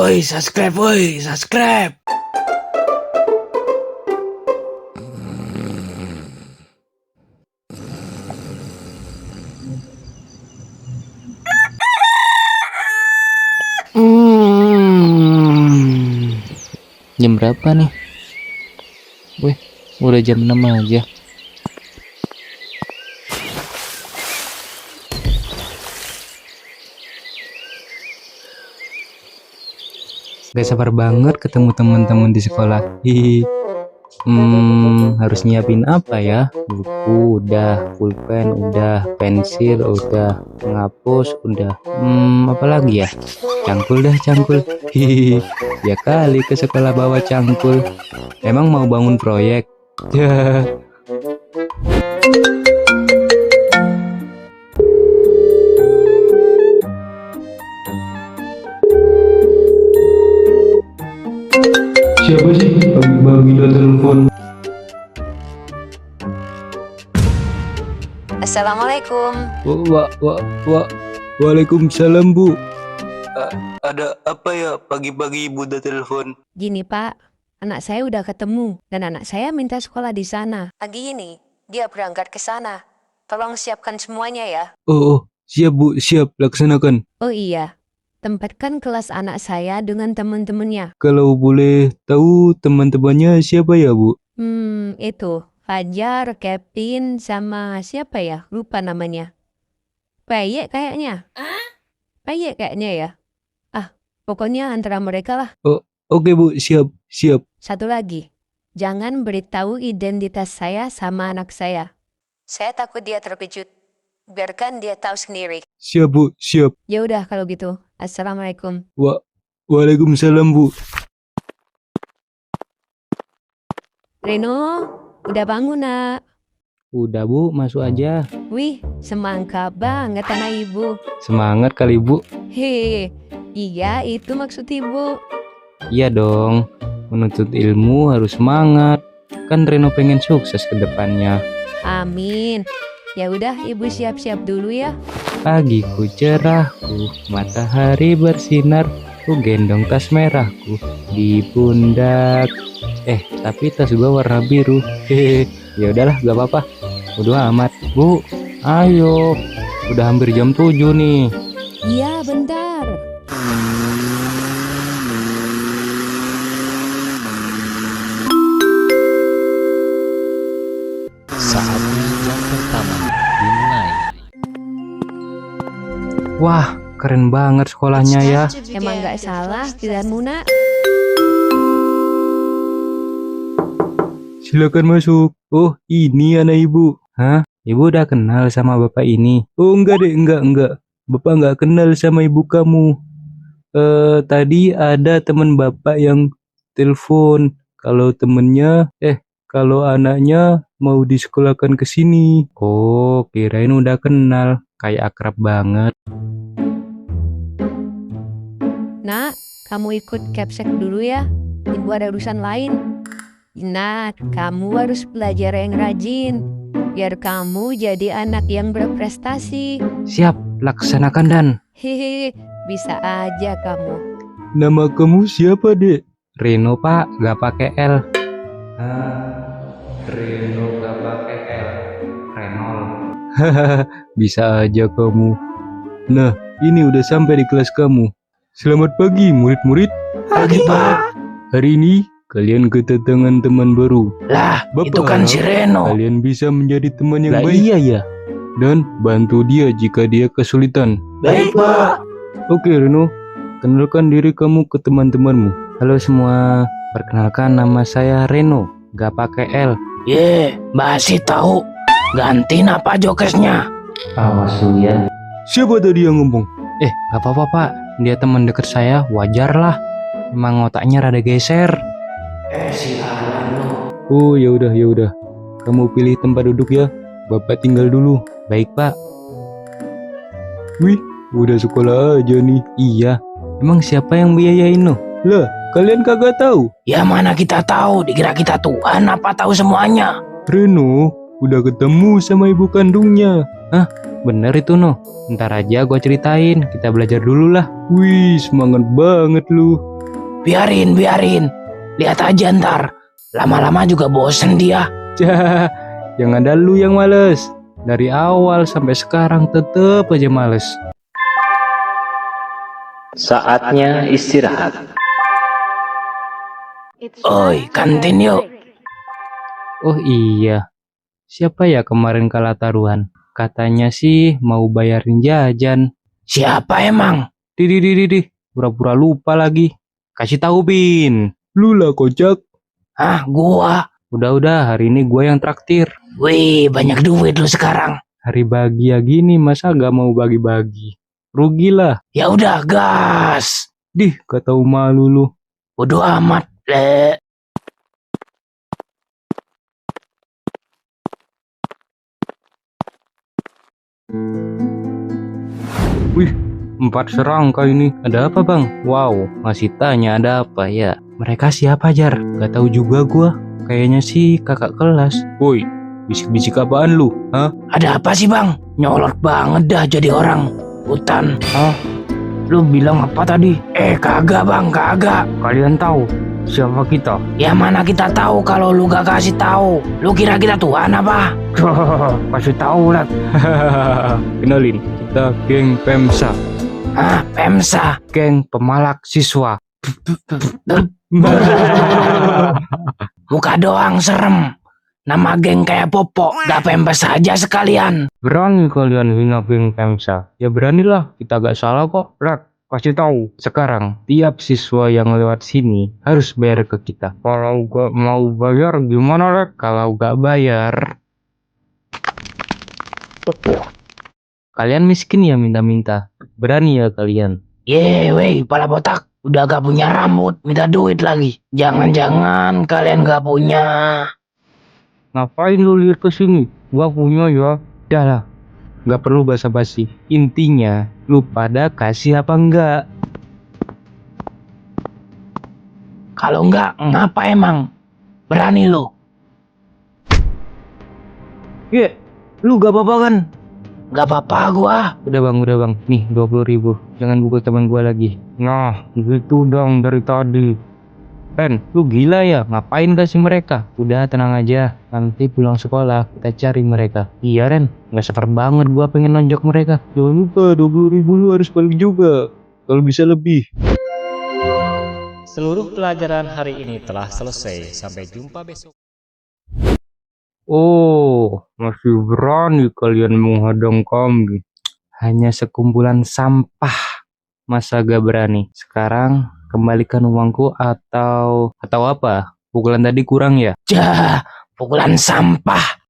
Woi, subscribe, woi, subscribe. Jam berapa nih? Wih, udah jam 6 aja. Gak sabar banget ketemu teman-teman di sekolah. Hihi. Harus nyiapin apa ya? Buku udah, pulpen udah, pensil udah, penghapus udah. Apa lagi ya? Cangkul dah, cangkul. Hihi. Ya kali ke sekolah bawa cangkul. Emang mau bangun proyek? Ya. Siapa sih pagi-pagi udah telepon? Assalamualaikum. Waalaikumsalam, Bu. Ada apa ya pagi-pagi Ibu udah telepon? Gini Pak, anak saya udah ketemu dan anak saya minta sekolah di sana. Pagi ini dia berangkat ke sana. Tolong siapkan semuanya ya. Oh, siap Bu, siap, laksanakan. Oh iya, tempatkan kelas anak saya dengan teman-temannya. Kalau boleh tahu teman-temannya siapa ya, Bu? Itu Fajar, Kevin, sama siapa ya? Lupa namanya. Payek kayaknya. Payek kayaknya ya. Pokoknya antara mereka lah. Oke Bu, siap. Satu lagi, jangan beritahu identitas saya sama anak saya. Saya takut dia terkejut. Biarkan dia tahu sendiri. Siap Bu, siap. Ya udah kalau gitu. Assalamualaikum. Waalaikumsalam Bu. Reno, udah bangun nak? Udah Bu, masuk aja. Wih, semangka banget anak ibu. Semangat kali Bu. Hehe, iya itu maksud ibu. Iya dong, menuntut ilmu harus semangat. Kan Reno pengen sukses ke depannya. Amin. Ya udah ibu siap-siap dulu ya. Pagiku cerahku, matahari bersinar, ku gendong tas merahku di pundak. Tapi tas gua warna biru. Hehe, ya udahlah, gak apa-apa. Bodo amat. Bu, ayo. Udah hampir jam 7 nih. Iya bentar. Saatnya yang pertama dimulai. Wah, keren banget sekolahnya ya. Emang gak salah pilihanmu nak. Silakan masuk. Oh, ini anak ibu. Hah? Ibu udah kenal sama bapak ini? Oh, enggak deh, enggak. Bapak enggak kenal sama ibu kamu. Tadi ada teman bapak yang telepon kalau anaknya mau disekolahkan ke sini. Oh, kirain udah kenal, kayak akrab banget. Nak, kamu ikut capsek dulu ya. Ibu ada urusan lain. Nak, kamu harus belajar yang rajin. Biar kamu jadi anak yang berprestasi. Siap, laksanakan Dan. Hehe, bisa aja kamu. Nama kamu siapa, Dek? Reno, Pak, gak pakai L. Reno gak pakai L. Renol. Hahaha, bisa aja kamu. Nah, ini udah sampai di kelas kamu. Selamat pagi, murid-murid. Pagi, Pak. Hari ini kalian kedatangan teman baru. Lah, Bapak itu kan harap si Reno. Kalian bisa menjadi teman yang Lah, baik. iya ya. Dan bantu dia jika dia kesulitan. Baik, Pak. Oke, Reno. Kenalkan diri kamu ke teman-temanmu. Halo semua. Perkenalkan, nama saya Reno. Gak pakai L. Basi tahu. Gantiin apa jokesnya? Awas lu ya. Siapa tadi yang ngomong? Gak apa-apa Pak. Dia teman dekat saya, wajar lah. Emang otaknya rada geser. Sialan lu. Oh, ya udah. Kamu pilih tempat duduk ya. Bapak tinggal dulu. Baik, Pak. Wih, udah sekolah aja nih. Iya. Emang siapa yang biayain lo? Lah, kalian kagak tahu? Ya mana kita tahu, dikira kita Tuhan apa tahu semuanya. Reno udah ketemu sama ibu kandungnya. Hah? Bener itu no. Ntar aja gua ceritain. Kita belajar dulu lah. Wih, semangat banget lu. biarin. Lihat aja ntar. Lama-lama juga bosen dia. Cah, yang ada lu yang males. Dari awal sampai sekarang tetep aja males. Saatnya istirahat. Oi, kantin yuk. Oh iya, siapa ya kemarin kalah taruhan? Katanya sih mau bayarin jajan. Siapa emang? Dih, pura-pura lupa lagi. Kasih tahu Bin. Lu lah kocak. Hah, gua. Udah, hari ini gua yang traktir. Wih, banyak duit lu sekarang. Hari bahagia gini masa gak mau bagi-bagi? Rugi lah. Ya udah, gas. Dih, gak tahu malu lu. Bodoh amat. Wih, 4 serangka ini. Ada apa bang? Wow, masih tanya ada apa ya? Mereka siapa Jar? Gak tahu juga gua. Kayaknya sih kakak kelas. Woi, bisik-bisik apaan lu? Hah? Ada apa sih bang? Nyolot banget dah jadi orang hutan. Hah? Lu bilang apa tadi? Kagak bang, kagak. Kalian tahu siapa kita? Ya mana kita tahu kalau lu gak kasih tahu. Lu kira kita tuan apa? Kasih tahu lah. Kenalin, kita geng Pemsa. Hah, Pemsa? Geng pemalak siswa. Muka doang serem. Nama geng kayak Popo. Gak Pempes aja sekalian. Berani kalian hina geng Pemsa? Ya beranilah, kita gak salah kok. Rak, kasih tahu. Sekarang tiap siswa yang lewat sini harus bayar ke kita. Kalau gak mau bayar gimana Rek? Kalau gak bayar, kalian miskin ya minta-minta. Berani ya kalian? Wey, pala botak. Udah gak punya rambut, minta duit lagi. Jangan-jangan kalian gak punya. Ngapain lu lihat ke sini? Gua punya ya. Dah lah, nggak perlu basa-basi. Intinya, lu pada kasih apa enggak? Kalau enggak, ngapa emang? Berani lu? Ye, lu gak apa-apa kan? Gak apa-apa gua. Udah bang. Nih 20.000. Jangan pukul teman gua lagi. Nah, gitu dong dari tadi. Ren, lu gila ya? Ngapain kasih mereka? Udah tenang aja. Nanti pulang sekolah kita cari mereka. Iya Ren, nggak sabar banget gua pengen nonjok mereka. Jangan lupa 20.000 lu harus balik juga. Kalau bisa lebih. Seluruh pelajaran hari ini telah selesai. Sampai jumpa besok. Oh, masih berani kalian menghadang kami. Hanya sekumpulan sampah. Masa gak berani? Sekarang kembalikan uangku atau apa? Pukulan tadi kurang ya? Jah, pukulan sampah.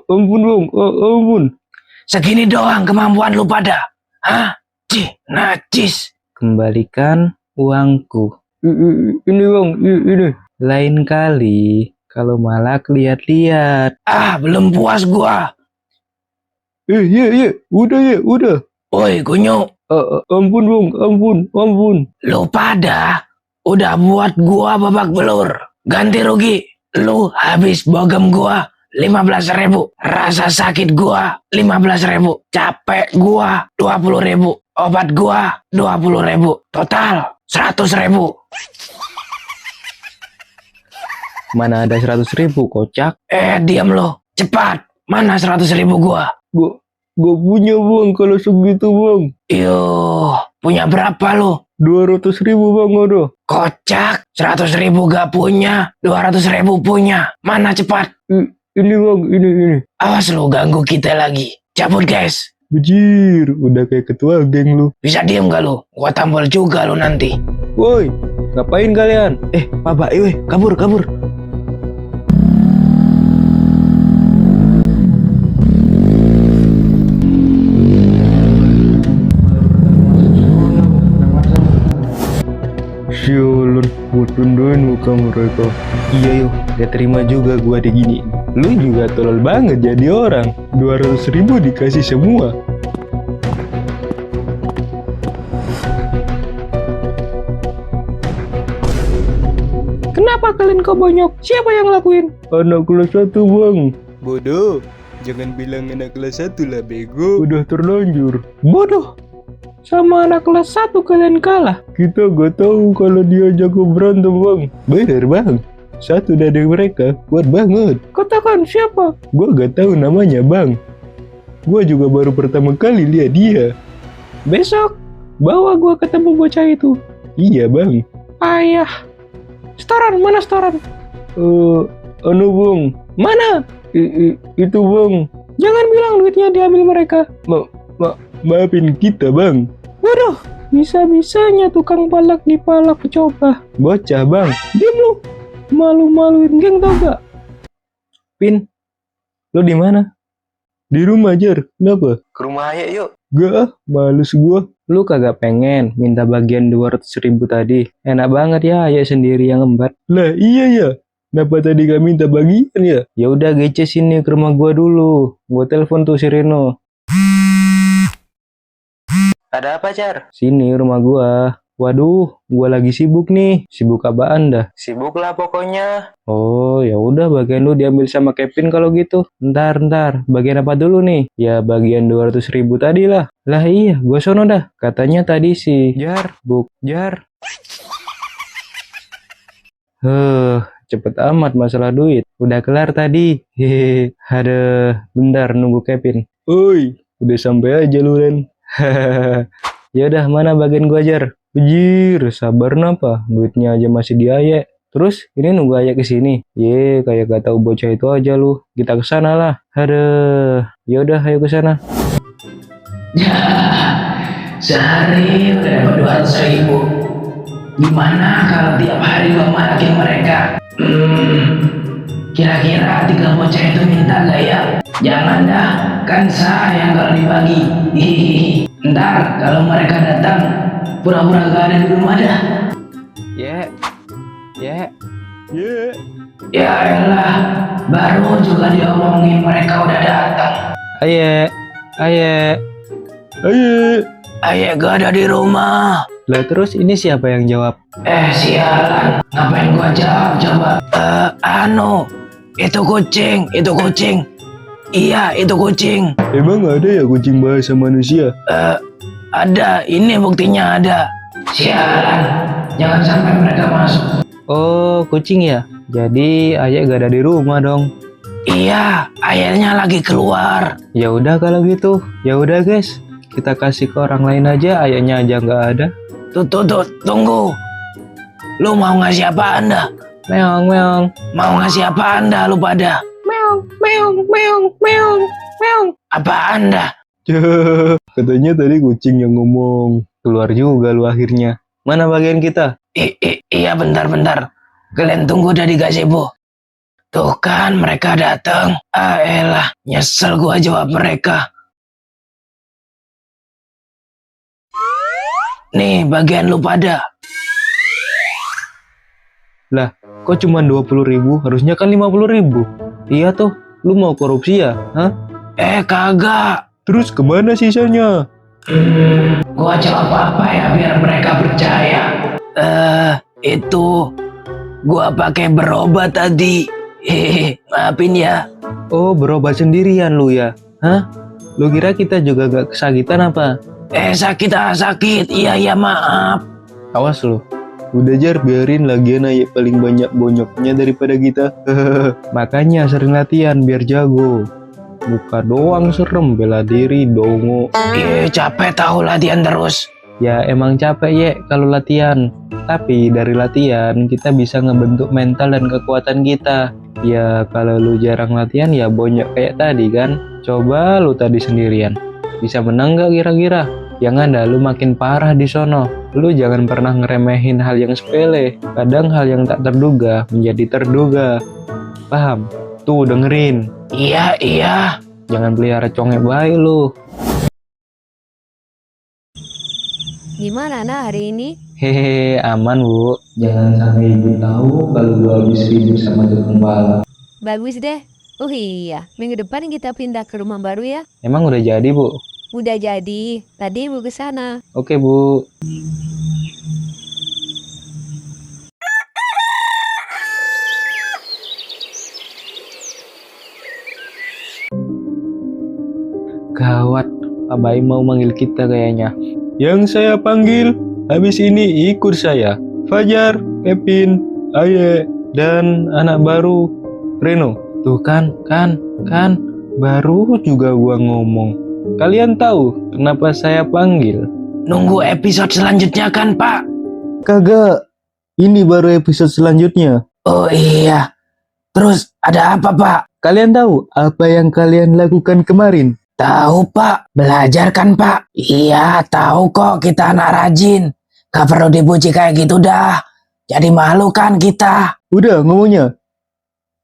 Ampun bang, ampun. Segini doang kemampuan lu pada. Hah? Cih, najis. Kembalikan uangku. Ini bang, ini. Lain kali, kalau malah lihat-lihat. Ah, belum puas gua. Iya, udah. Woi, kunyuk. Ampun bang, ampun. Lu pada udah buat gua babak belur. Ganti rugi. Lu habis bogem gua 15.000. Rasa sakit gua 15.000. Capek gua 20.000. Obat gua 20.000. Total 100.000. Mana ada 100.000 kocak? Diam lo. Cepat. Mana 100.000 gua? Gak punya bang kalau segitu bang. Yuh, punya berapa lo? 200.000 bang ada. Kocak, 100.000 gak punya, 200.000 punya. Mana cepat? Ini bang, ini. Awas lu ganggu kita lagi. Cabut guys. Bejir, udah kayak ketua geng lu. Bisa diem gak lu? Gua tampol juga lu nanti. Woi, ngapain kalian? Papa, kabur. Sialan, buat tunduin muka mereka. Iya yuk, gak terima juga gua digini. Lu juga tolol banget jadi orang. 200.000 dikasih semua. Kenapa kalian kok bonyok? Siapa yang lakuin? Anak kelas 1 bang. Bodoh, jangan bilang anak kelas 1 lah bego. Udah terlanjur. Bodoh, sama anak kelas 1 kalian kalah. Kita gak tahu kalau dia jago berantem bang. Bener bang, satu dari mereka kuat banget. Katakan siapa? Gua gak tahu namanya bang. Gua juga baru pertama kali lihat dia. Besok bawa gua ketemu bocah itu. Iya bang. Ayah, setoran, mana setoran? Anu bang. Mana? Itu bang. Jangan bilang duitnya diambil mereka. Maafin kita bang. Waduh, bisa-bisanya tukang palak dipalak coba. Bocah bang, diam lu. Malu-maluin geng tau gak? Pin, lu di mana? Di rumah Jar, kenapa? Ke rumah Ayah yuk. Gak, males gua. Lu kagak pengen minta bagian 200.000 tadi? Enak banget ya Ayah sendiri yang ngembat. Lah iya ya. Kenapa tadi gak minta bagian ya? Ya udah gece sini ke rumah gua dulu. Gua telepon tuh si Reno. Ada apa, Jar? Sini rumah gua. Waduh, gua lagi sibuk nih. Sibuk apaan dah? Sibuk lah pokoknya. Oh, ya udah bagian lu diambil sama Kevin kalau gitu. Ntar. Bagian apa dulu nih? Ya bagian 200.000 tadi lah. Lah iya, gua sono dah. Katanya tadi si Jar. Cepet amat masalah duit. Udah kelar tadi. Hehehe. Bentar nunggu Kevin. Oi, udah sampai aja lu Ren. Ya udah mana bagian gua Jar? Bejir, sabar napa? Duitnya aja masih di Ayek. Terus ini nunggu Ayek kesini. Kayak gak tahu bocah itu aja lu. Kita kesana lah. Ya udah ayo kesana. Ya, sehari udah dapat 200.000. Gimana kalau tiap hari gua malakin mereka? Kira-kira 3 bocah itu minta gak ya? Jangan dah, kan sayang kalau dibagi. Hihihi. Ntar kalau mereka datang, pura-pura gak ada di rumah dah. Ya elah, baru juga diomongin mereka udah datang. Ayek gak ada di rumah. Lah terus ini siapa yang jawab? Sialan, ngapain gua jawab coba? Itu kucing. Iya, itu kucing. Emang ada ya kucing bahasa manusia? Ada, ini buktinya ada. Sialan, jangan sampai mereka masuk. Oh, kucing ya? Jadi Ayek gak ada di rumah dong. Iya, ayahnya lagi keluar. Ya udah kalau gitu. Ya udah guys, kita kasih ke orang lain aja, ayahnya aja nggak ada. Tunggu. Lu mau ngasih apa Anda? Meong. Mau ngasih apa Anda lu pada? Meong. Apa Anda? Katanya tadi kucing yang ngomong. Keluar juga lu akhirnya. Mana bagian kita? Iya bentar. Kalian tunggu udah di gazebo. Tuh kan mereka datang. Elah, nyesel gua jawab mereka. Nih bagian lu pada. Lah, kok cuma 20.000? Harusnya kan 50.000. Iya tuh, lu mau korupsi ya? Hah? Kagak. Terus kemana sisanya? Gua jawab apa ya biar mereka percaya. Itu gua pakai berobat tadi. Maafin ya. Oh, berobat sendirian lu ya? Hah? Lu kira kita juga gak kesakitan apa? Sakit. Iya, maaf. Awas lu. Udah Jar, biarin lagian Ayek paling banyak bonyoknya daripada kita. Makanya sering latihan biar jago. Muka doang serem, bela diri dongo. Capek tahu latihan terus. Ya emang capek ye kalau latihan. Tapi dari latihan kita bisa ngebentuk mental dan kekuatan kita. Ya kalau lu jarang latihan ya bonyok kayak tadi kan. Coba lu tadi sendirian. Bisa menang gak kira-kira? Yang ada lu makin parah di sono. Lu jangan pernah ngeremehin hal yang sepele. Kadang hal yang tak terduga menjadi terduga. Paham? Tuh dengerin. Iya, iya. Jangan pelihara congek baik lu. Gimana Nak hari ini? Hehehe, aman bu. Jangan sampai ibu tahu kalau gua habis ribut sama tukang balap. Bagus deh. Oh iya, minggu depan kita pindah ke rumah baru ya. Emang udah jadi bu? Udah jadi, tadi ibu ke sana. Oke bu. Gawat, Pak Baim mau manggil kita kayaknya. Yang saya panggil, habis ini ikut saya. Fajar, Kevin, Aye, dan anak baru, Reno. Tuh kan, baru juga gua ngomong. Kalian tahu kenapa saya panggil? Nunggu episode selanjutnya kan, Pak? Kagak, ini baru episode selanjutnya. Oh iya. Terus ada apa, Pak? Kalian tahu apa yang kalian lakukan kemarin? Tahu, Pak. Belajar kan, Pak? Iya, tahu kok kita anak rajin. Gak perlu dipuji kayak gitu dah. Jadi malu kan kita. Udah ngomongnya.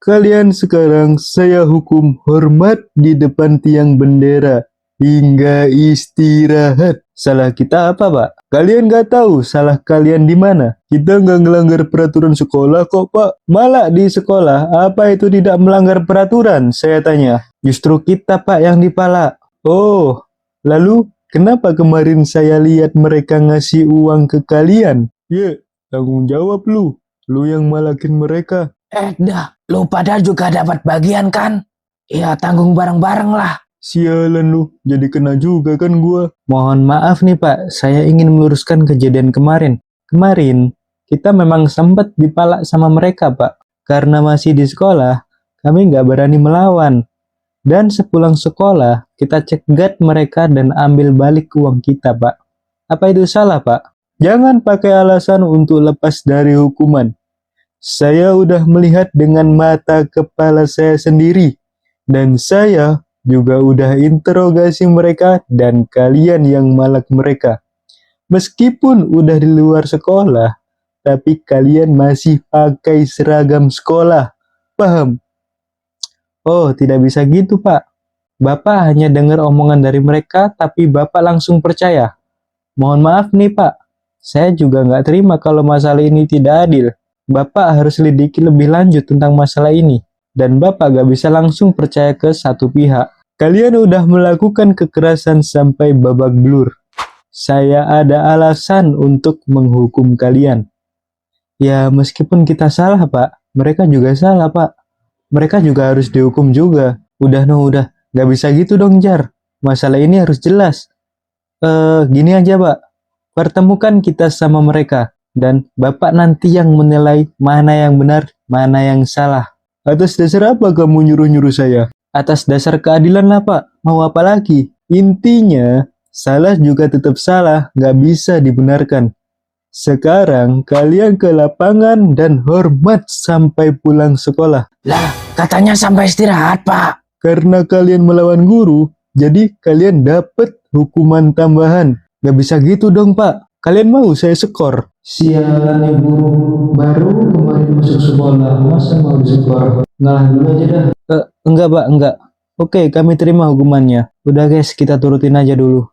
Kalian sekarang saya hukum hormat di depan tiang bendera hingga istirahat. Salah kita apa, Pak? Kalian gak tahu salah kalian di mana? Kita nggak ngelanggar peraturan sekolah kok, Pak. Malah di sekolah, apa itu tidak melanggar peraturan? Saya tanya. Justru kita, Pak, yang dipala. Oh, lalu kenapa kemarin saya lihat mereka ngasih uang ke kalian? Ya, tanggung jawab lu. Lu yang malakin mereka. Dah, lu pada juga dapat bagian kan? Ya, tanggung bareng-bareng lah. Sialan lu, jadi kena juga kan gua. Mohon maaf nih Pak, saya ingin meluruskan kejadian kemarin. Kemarin, kita memang sempat dipalak sama mereka Pak. Karena masih di sekolah, kami nggak berani melawan. Dan sepulang sekolah, kita cegat mereka dan ambil balik uang kita Pak. Apa itu salah Pak? Jangan pakai alasan untuk lepas dari hukuman. Saya udah melihat dengan mata kepala saya sendiri. Dan saya juga udah interogasi mereka dan kalian yang malak mereka. Meskipun udah di luar sekolah, tapi kalian masih pakai seragam sekolah. Paham? Oh, tidak bisa gitu, Pak. Bapak hanya dengar omongan dari mereka, tapi Bapak langsung percaya. Mohon maaf nih, Pak. Saya juga nggak terima kalau masalah ini tidak adil. Bapak harus selidiki lebih lanjut tentang masalah ini. Dan Bapak gak bisa langsung percaya ke satu pihak. Kalian udah melakukan kekerasan sampai babak belur. Saya ada alasan untuk menghukum kalian. Ya meskipun kita salah Pak, mereka juga salah Pak. Mereka juga harus dihukum juga. Udah gak bisa gitu dong Jar. Masalah ini harus jelas. Gini aja Pak, pertemukan kita sama mereka. Dan Bapak nanti yang menilai mana yang benar, mana yang salah. Atas dasar apa kamu nyuruh-nyuruh saya? Atas dasar keadilan lah Pak, mau apa lagi? Intinya, salah juga tetap salah, nggak bisa dibenarkan. Sekarang kalian ke lapangan dan hormat sampai pulang sekolah. Lah, katanya sampai istirahat, Pak. Karena kalian melawan guru, jadi kalian dapat hukuman tambahan. Nggak bisa gitu dong Pak. Kalian mau saya skor? Sialan ya guru, baru kemarin masuk sekolah, masa mau diskor? Ngalah dulu aja dah. Enggak Pak, enggak. Oke, kami terima hukumannya. Udah guys, kita turutin aja dulu.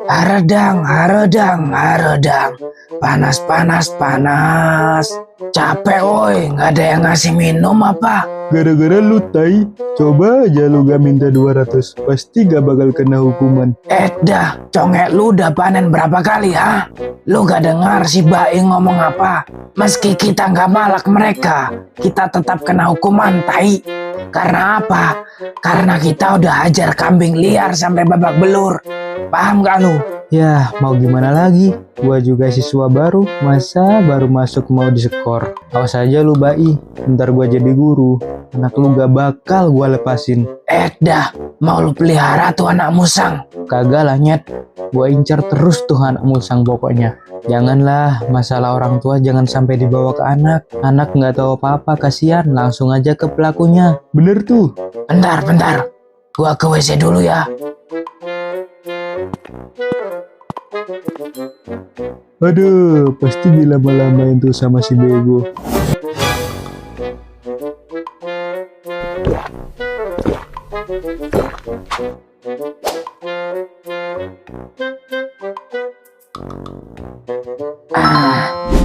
Haredang. Panas. Capek woi, nggak ada yang ngasih minum apa? Gara-gara lu tai, coba aja lu gak minta 200, pasti gak bakal kena hukuman. Dah, congek lu udah panen berapa kali ha? Lu gak dengar si Baing ngomong apa? Meski kita gak malak mereka, kita tetap kena hukuman tai. Karena apa? Karena kita udah hajar kambing liar sampai babak belur. Paham gak lu? Ya, mau gimana lagi? Gua juga siswa baru, masa baru masuk mau diskor. Awas aja lu, Bai. Bentar gua jadi guru. Anak lu gak bakal gua lepasin. Dah, mau lu pelihara tuh anak musang. Kagak lah, Nyet. Gua incar terus tuh anak musang pokoknya. Janganlah, masalah orang tua jangan sampai dibawa ke anak. Anak nggak tahu apa-apa, kasihan. Langsung aja ke pelakunya. Bener tuh. Bentar. Gua ke WC dulu ya. Aduh, pasti dilama-lamain tuh sama si bego.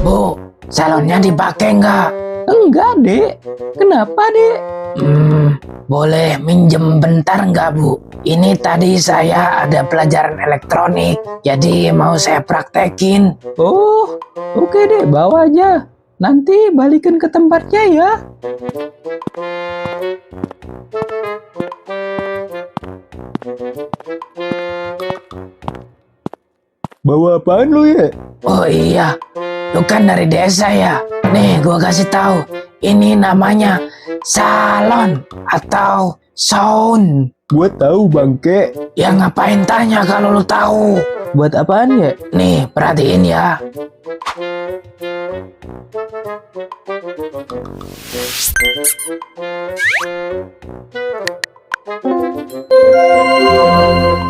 Bu, salonnya dipakai nggak? Enggak, Dek. Kenapa, Dek? Boleh minjem bentar nggak, Bu? Ini tadi saya ada pelajaran elektronik, jadi mau saya praktekin. Oh, oke deh, bawa aja. Nanti balikin ke tempatnya ya. Bawa apaan lu ya? Oh iya, lu kan dari desa ya? Nih, gua kasih tahu. Ini namanya salon atau sound. Buat tahu bangke. Ya ngapain tanya kalau lu tahu? Buat apaan ya? Nih, perhatiin ya.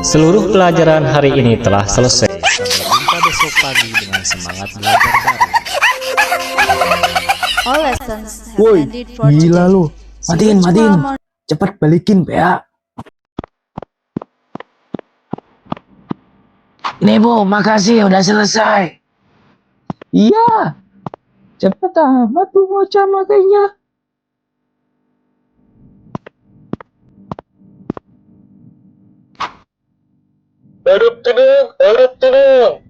Seluruh pelajaran hari ini telah selesai. Sampai jumpa besok pagi dengan semangat belajar baru. All lessons have Woi, ended for gila today. lu. See you Matiin. tomorrow morning. Cepet balikin, ya. Nih Bu, makasih udah selesai. Iya. Cepet amat tuh bocah makanya. Harap tenang.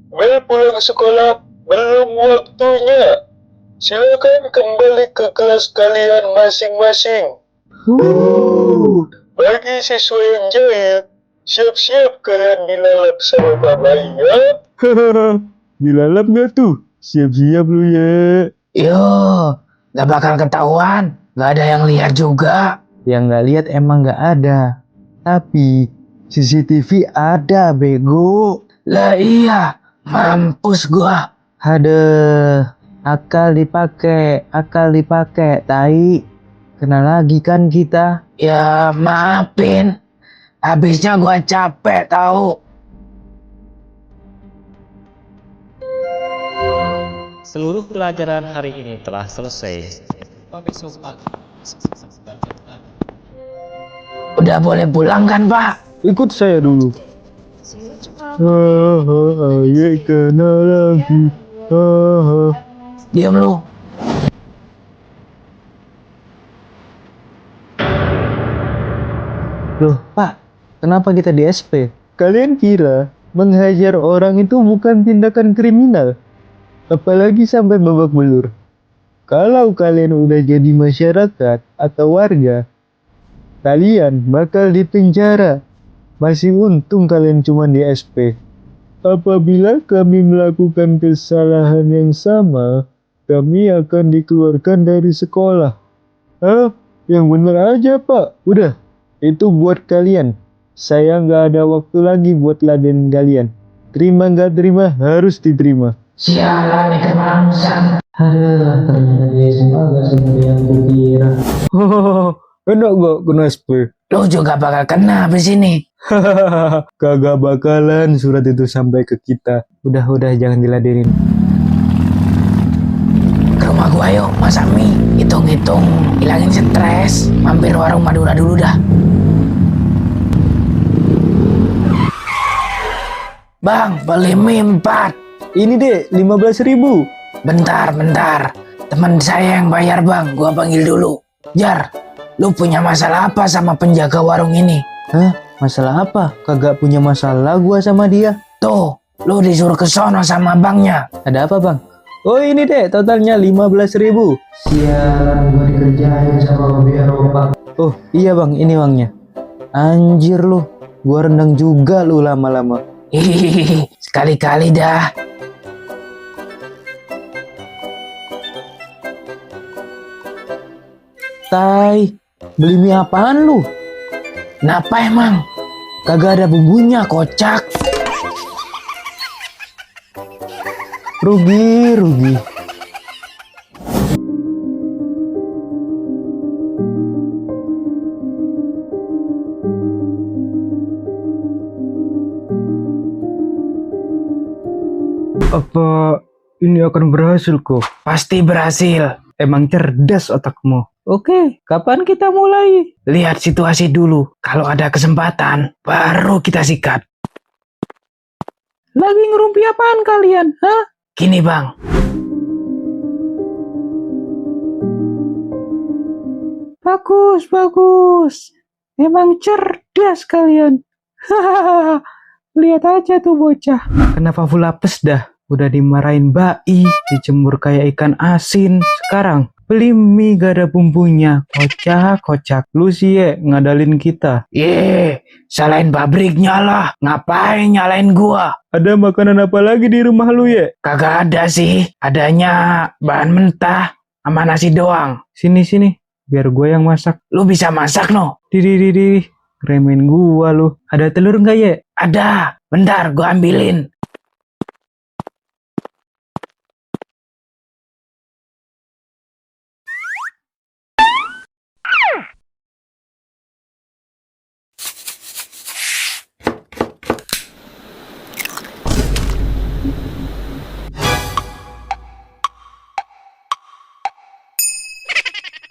Bel pulang sekolah, belum waktunya. Silakan kembali ke kelas kalian masing-masing. Bagi siswa yang jahil, siap-siap kalian dilalap sama babai ya. Dilalap gak tuh? Siap-siap lu ya. Yo, gak bakal ketahuan. Gak ada yang lihat juga. Yang nggak lihat emang nggak ada. Tapi CCTV ada, bego. Lah iya, mampus gua. Ada akal dipakai, tai. Kena lagi kan kita. Ya maafin. Habisnya gua capek tahu. Seluruh pelajaran hari ini telah selesai. Sampai besok pagi. Udah boleh pulang kan, Pak? Ikut saya dulu. See you tomorrow. Ayo kena lagi. Diam lu. Loh, Pak, kenapa kita di SP? Kalian kira menghajar orang itu bukan tindakan kriminal? Apalagi sampai babak belur. Kalau kalian udah jadi masyarakat atau warga, kalian bakal dipenjara. Masih untung kalian cuma di SP. Apabila kami melakukan kesalahan yang sama, kami akan dikeluarkan dari sekolah. Hah? Yang bener aja, Pak. Udah, itu buat kalian. Saya nggak ada waktu lagi buat ladenin kalian. Terima nggak terima, harus diterima. Sialan ikan mangsang. Aduh, ternyata dia semua gak semudah yang kukira. Enak gak kena SP? Lu juga bakal kena abis ini. Kagak bakalan surat itu sampai ke kita. Udah, jangan diladenin. Ke rumah gua yuk, masak mie. Hitung-hitung, hilangin stres. Mampir warung Madura dulu dah. Bang, beli mie 4. Ini deh, 15.000. Bentar. Teman saya yang bayar, Bang. Gua panggil dulu. Jar, lu punya masalah apa sama penjaga warung ini? Hah? Masalah apa? Kagak punya masalah gua sama dia. Tuh, lu disuruh ke sono sama abangnya. Ada apa, Bang? Oh, ini deh, totalnya 15.000. Sialan, gua dikerjain sama Babi Eropa. Oh, iya Bang, ini uangnya. Anjir lu, gua rendang juga lu lama-lama. Hihihi, sekali-kali dah. Tai, beli mie apaan lu? Kenapa emang? Kagak ada bumbunya, kocak. Rugi. Apa ini akan berhasil kok? Pasti berhasil. Emang cerdas otakmu. Oke, kapan kita mulai? Lihat situasi dulu. Kalau ada kesempatan, baru kita sikat. Lagi ngerumpi apaan kalian? Hah? Gini bang, Bagus. Emang cerdas kalian. Hahaha. Lihat aja tuh bocah. Kenapa full apes dah? Udah dimarahin Bai, dijemur kayak ikan asin. Sekarang beli mie gak ada bumbunya. Kocak. Lu sih ye, ngadalin kita. salahin pabriknya lah. Ngapain nyalain gua? Ada makanan apa lagi di rumah lu ye? Kagak ada sih. Adanya bahan mentah sama nasi doang. Sini, biar gue yang masak. Lu bisa masak no? Di. Remehin gua lu. Ada telur nggak ye? Ada. Bentar, gua ambilin.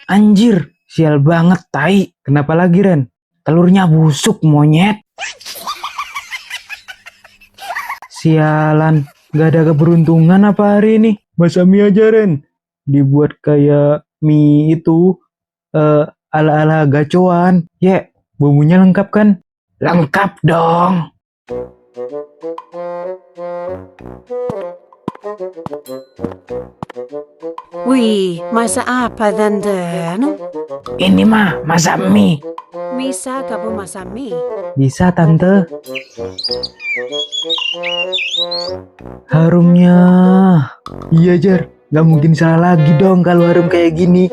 Anjir, sial banget tai. Kenapa lagi Ren? Telurnya busuk monyet. Sialan, gak ada keberuntungan apa hari ini? Masa mie aja Ren? Dibuat kayak mie itu ala-ala gacoan. Ye, bumbunya lengkap kan? Lengkap dong. Wih, masak apa Tante? Ini mah masak mie. Bisa kamu masak mie? Bisa Tante. Harumnya. Iya Jar, gak mungkin salah lagi dong kalau harum kayak gini.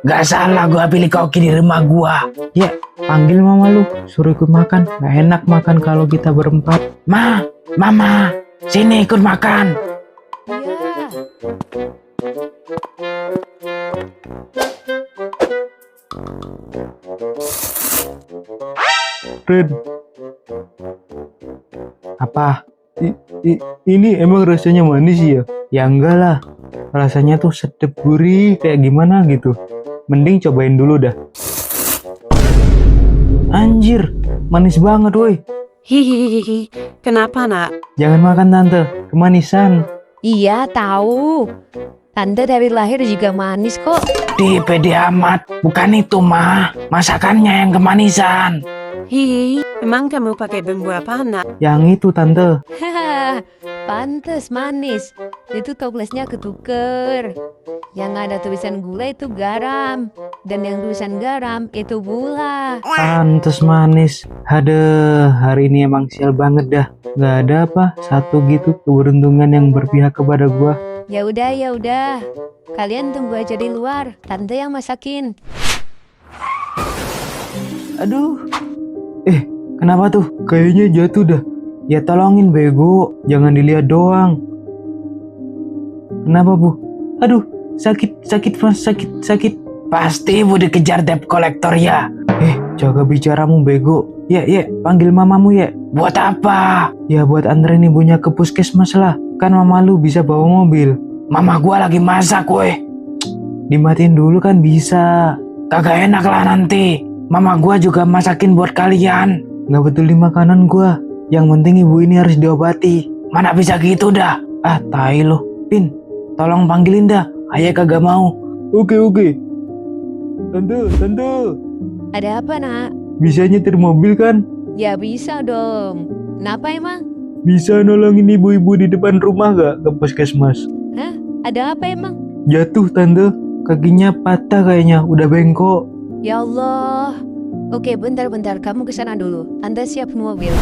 Gak salah gua pilih koki di rumah gua. Ya, panggil mama lu, suruh ikut makan. Gak enak makan kalau kita berempat. Mama, sini ikut makan. Iya. Ren, apa? Ini emang rasanya manis ya? Ya enggak lah, rasanya tuh sedep gurih kayak gimana gitu. Mending cobain dulu dah. Anjir, manis banget woi. Hihihihi, kenapa nak? Jangan makan tante, kemanisan. Iya, tahu. Tante dari lahir juga manis kok. Di pede amat. Bukan itu mah, masakannya yang kemanisan. Hihi, emang kamu pakai bumbu apa nak? Yang itu tante. Hahaha, pantes manis. Itu tulisnya ketuker. Yang ada tulisan gula itu garam. Dan yang tulisan garam itu gula. Pantes manis. Aduh, hari ini emang sial banget dah. Gak ada apa, satu gitu keberuntungan yang berpihak kepada gua. Ya udah. Kalian tunggu aja di luar. Tante yang masakin. Aduh. Kenapa tuh? Kayaknya jatuh dah. Ya tolongin bego, jangan dilihat doang. Kenapa bu? Aduh, sakit mas, sakit. Pasti bu dikejar debt kolektor ya. Jaga bicaramu bego. Ya, panggil mamamu ya. Buat apa? Ya buat anterin ibunya ke puskesmas lah. Kan mama lu bisa bawa mobil. Mama gua lagi masak weh. Dimatiin dulu kan bisa. Kagak enak lah nanti. Mama gua juga masakin buat kalian. Gak betul di makanan gua. Yang penting ibu ini harus diobati. Mana bisa gitu dah. Tai lo. Pin, tolong panggilin dah. Ayah kagak mau. Oke. Tante. Ada apa nak? Bisa nyetir mobil kan? Ya bisa dong. Kenapa emang? Bisa nolongin ibu-ibu di depan rumah gak ke puskesmas? Ada apa emang? Jatuh tante. Kakinya patah kayaknya. Udah bengkok. Ya Allah. Oke, bentar. Kamu kesana dulu. Tante siap mobil.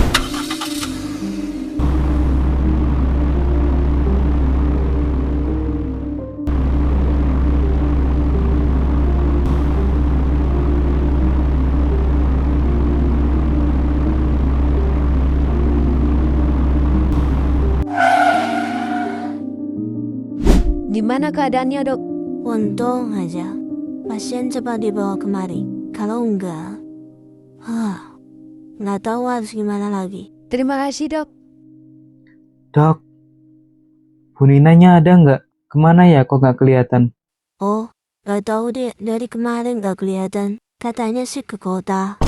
Gimana keadaannya, Dok? Untung aja pasien cepat dibawa kemari. Kalau enggak, nggak tahu harus gimana lagi. Terima kasih, Dok. Dok, Bu Ninanya ada nggak? Kemana ya kok nggak kelihatan? Oh, nggak tahu deh, dari kemarin nggak kelihatan. Katanya sih ke kota.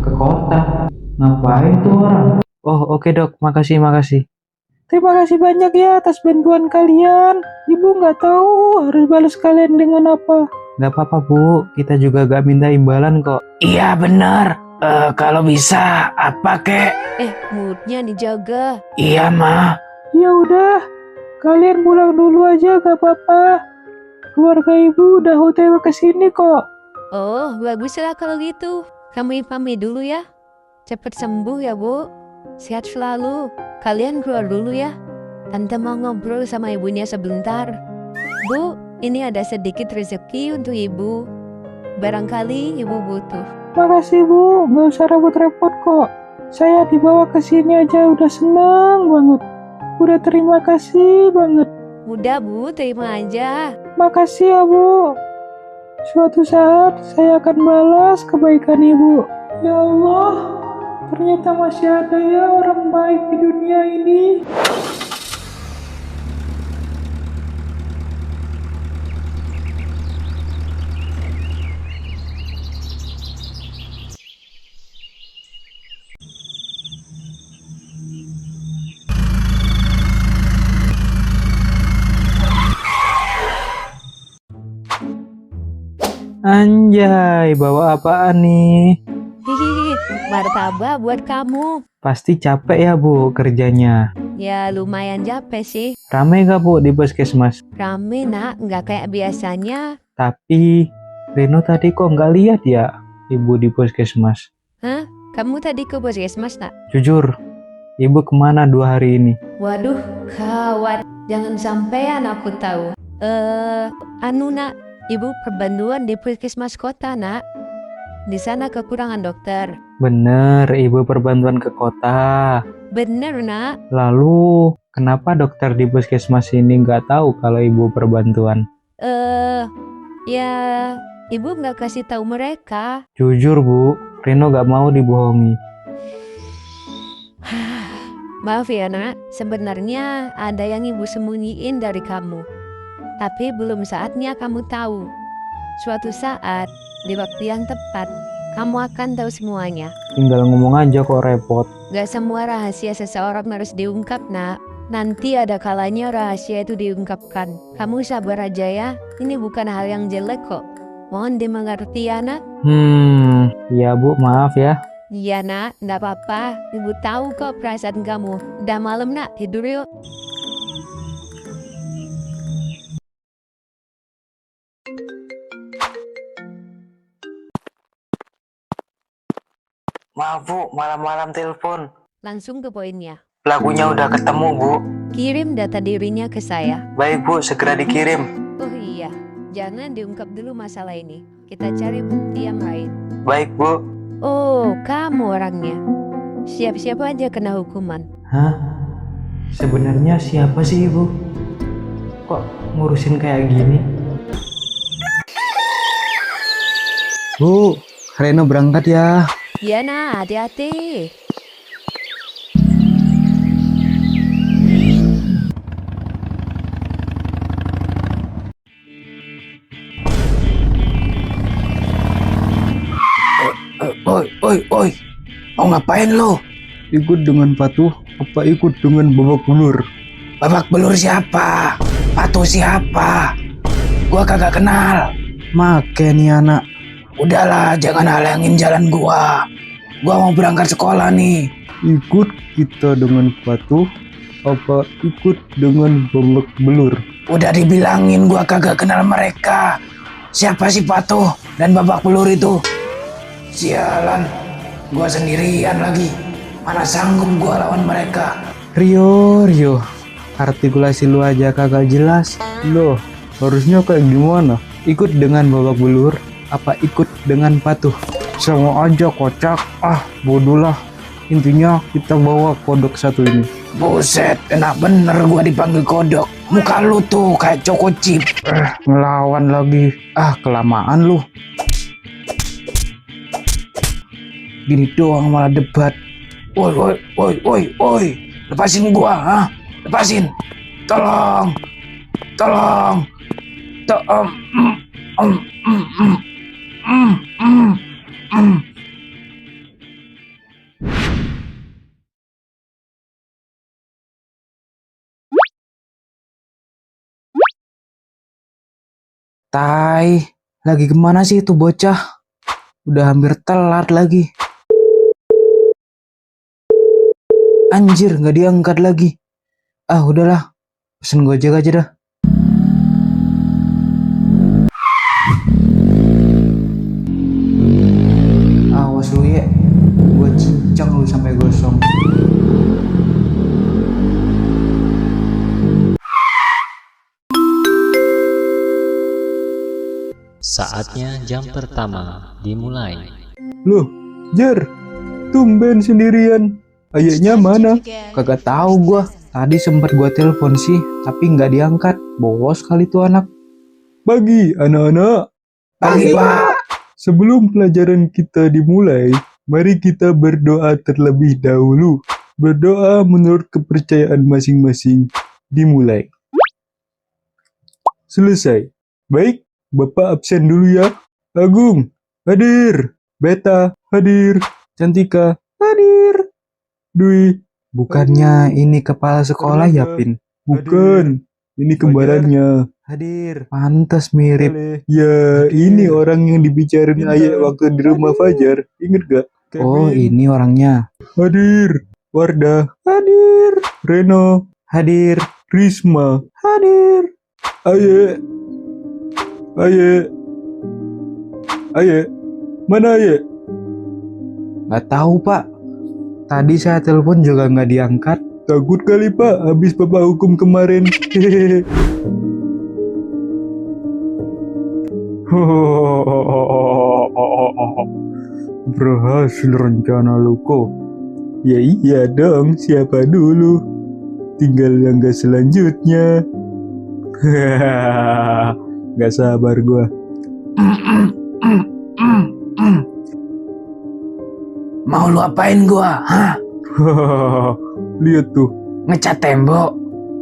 Ke kota? Ngapain tuh orang? Oh oke dok, makasih. Terima kasih banyak ya atas bantuan kalian. Ibu nggak tahu harus balas kalian dengan apa. Nggak apa-apa Bu, kita juga gak minta imbalan kok. Iya benar. Kalau bisa apa kek? Moodnya dijaga. Iya mah. Ya udah, kalian pulang dulu aja gak apa-apa. Keluarga ibu udah OTW kesini kok. Oh, baguslah kalau gitu. Kami pamit dulu ya. Cepat sembuh ya, Bu. Sehat selalu. Kalian keluar dulu ya. Tante mau ngobrol sama ibunya sebentar. Bu, ini ada sedikit rezeki untuk ibu. Barangkali ibu butuh. Makasih Bu, gak usah repot-repot kok. Saya dibawa ke sini aja udah senang banget. Udah terima kasih banget. Udah Bu, terima aja. Makasih ya Bu. Suatu saat saya akan balas kebaikan ibu. Ya Allah, ternyata masih ada ya orang baik di dunia ini. Anjay, bawa apaan nih? Hihihi, martabak buat kamu. Pasti capek ya Bu kerjanya. Ya lumayan capek sih. Rame gak Bu di puskesmas? Rame nak, nggak kayak biasanya. Tapi Reno tadi kok nggak lihat ya ibu di puskesmas? Hah? Kamu tadi ke puskesmas nak? Jujur, ibu kemana 2 hari ini? Waduh, gawat. Jangan sampean aku tahu. Nak, ibu perbanduan di puskesmas kota nak. Di sana kekurangan dokter. Bener, ibu perbantuan ke kota. Bener nak. Lalu, kenapa dokter di puskesmas ini nggak tahu kalau ibu perbantuan? Ya ibu nggak kasih tahu mereka. Jujur Bu, Reno nggak mau dibohongi. Maaf ya nak, sebenarnya ada yang ibu sembunyiin dari kamu. Tapi belum saatnya kamu tahu. Suatu saat, di waktu yang tepat, kamu akan tahu semuanya. Tinggal ngomong aja kok repot. Gak semua rahasia seseorang harus diungkap nak. Nanti ada kalanya rahasia itu diungkapkan. Kamu sabar aja ya, ini bukan hal yang jelek kok. Mohon dimengerti ya nak. Ya Bu, maaf ya. Iya nak, gak apa-apa. Ibu tahu kok perasaan kamu. Udah malam nak, tidur yuk. Maaf Bu, malam-malam telepon. Langsung ke poinnya. Pelakunya udah ketemu Bu. Kirim data dirinya ke saya. Baik Bu, segera dikirim. Oh iya, jangan diungkap dulu masalah ini. Kita cari bukti yang lain. Baik Bu. Oh, kamu orangnya. Siap-siap aja kena hukuman. Hah? Sebenarnya siapa sih ibu? Kok ngurusin kayak gini? Bu, Reno berangkat ya. Iya nah, hati-hati. Oi. Mau ngapain lo? Ikut dengan Patuh apa ikut dengan Babak Belur? Babak Belur siapa? Patuh siapa? Gua kagak kenal. Make nih anak. Udahlah, jangan halangin jalan gua. Gua mau berangkat sekolah nih. Ikut kita dengan Patuh apa ikut dengan Babak Belur? Udah dibilangin gua kagak kenal mereka. Siapa sih Patuh dan Babak Belur itu? Sialan, gua sendirian lagi. Mana sanggup gua lawan mereka. Rio, artikulasi lu aja kagak jelas. Loh, harusnya kayak gimana? Ikut dengan Babak Belur apa ikut dengan Patuh? Sama aja kocak. Bodoh lah. Intinya kita bawa kodok satu ini. Buset, enak bener gua dipanggil kodok. Muka lu tuh kayak Choco Chip. Ngelawan lagi. Kelamaan lu. Gini doang malah debat. Woi. Lepasin gua, ha? Lepasin. Tolong. Tai, lagi kemana sih itu bocah? Udah hampir telat lagi. Anjir, nggak diangkat lagi. Udahlah, pesen Gojek aja dah. Awas lu ya, gua cincang lu sampai gosong. Saatnya jam pertama dimulai. Loh, Jar, tumben sendirian. Ayahnya mana? Kagak tahu gua. Tadi sempat gua telepon sih, tapi nggak diangkat. Bolos kali tuh anak. Pagi, anak-anak. Pagi, Pak. Sebelum pelajaran kita dimulai, mari kita berdoa terlebih dahulu. Berdoa menurut kepercayaan masing-masing. Dimulai. Selesai. Baik, Bapak absen dulu ya. Agung, hadir. Beta, hadir. Cantika, hadir. Dwi, bukannya ini kepala sekolah ya, Pin? Bukan, ini kembarannya. Hadir. Pantas mirip. Ya, ini orang yang dibicarain ayah waktu di rumah Fajar. Ingat gak? Oh, ini orangnya. Hadir. Wardah, hadir. Reno, hadir. Risma, hadir. Aye. Mana Aye? Nggak tahu, Pak. Tadi saya telepon juga nggak diangkat. Takut kali, Pak, habis Bapak hukum kemarin. Berhasil rencana lu kok. Ya iya dong, siapa dulu? Tinggal yang gak selanjutnya. Gak sabar gua. Mau lu apain gua, hah? Lihat tuh. Ngecat tembok?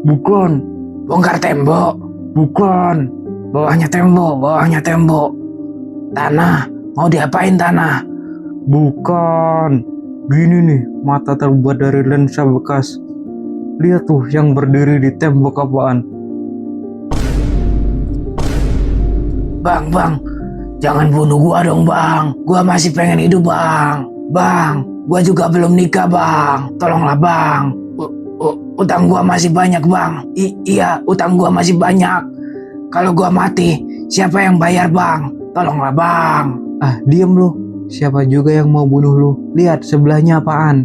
Bukan. Bongkar tembok? Bukan. Bawahnya tembok. Tanah? Mau diapain tanah? Bukan. Gini nih, mata terbuat dari lensa bekas. Lihat tuh yang berdiri di tembok apaan. Bang, jangan bunuh gua dong, Bang. Gua masih pengen hidup, Bang. Bang, gua juga belum nikah, Bang. Tolonglah, Bang. Utang gua masih banyak, Bang. Iya, utang gua masih banyak. Kalau gua mati, siapa yang bayar, Bang? Tolonglah, Bang. Diem lu. Siapa juga yang mau bunuh lu? Lihat sebelahnya apaan.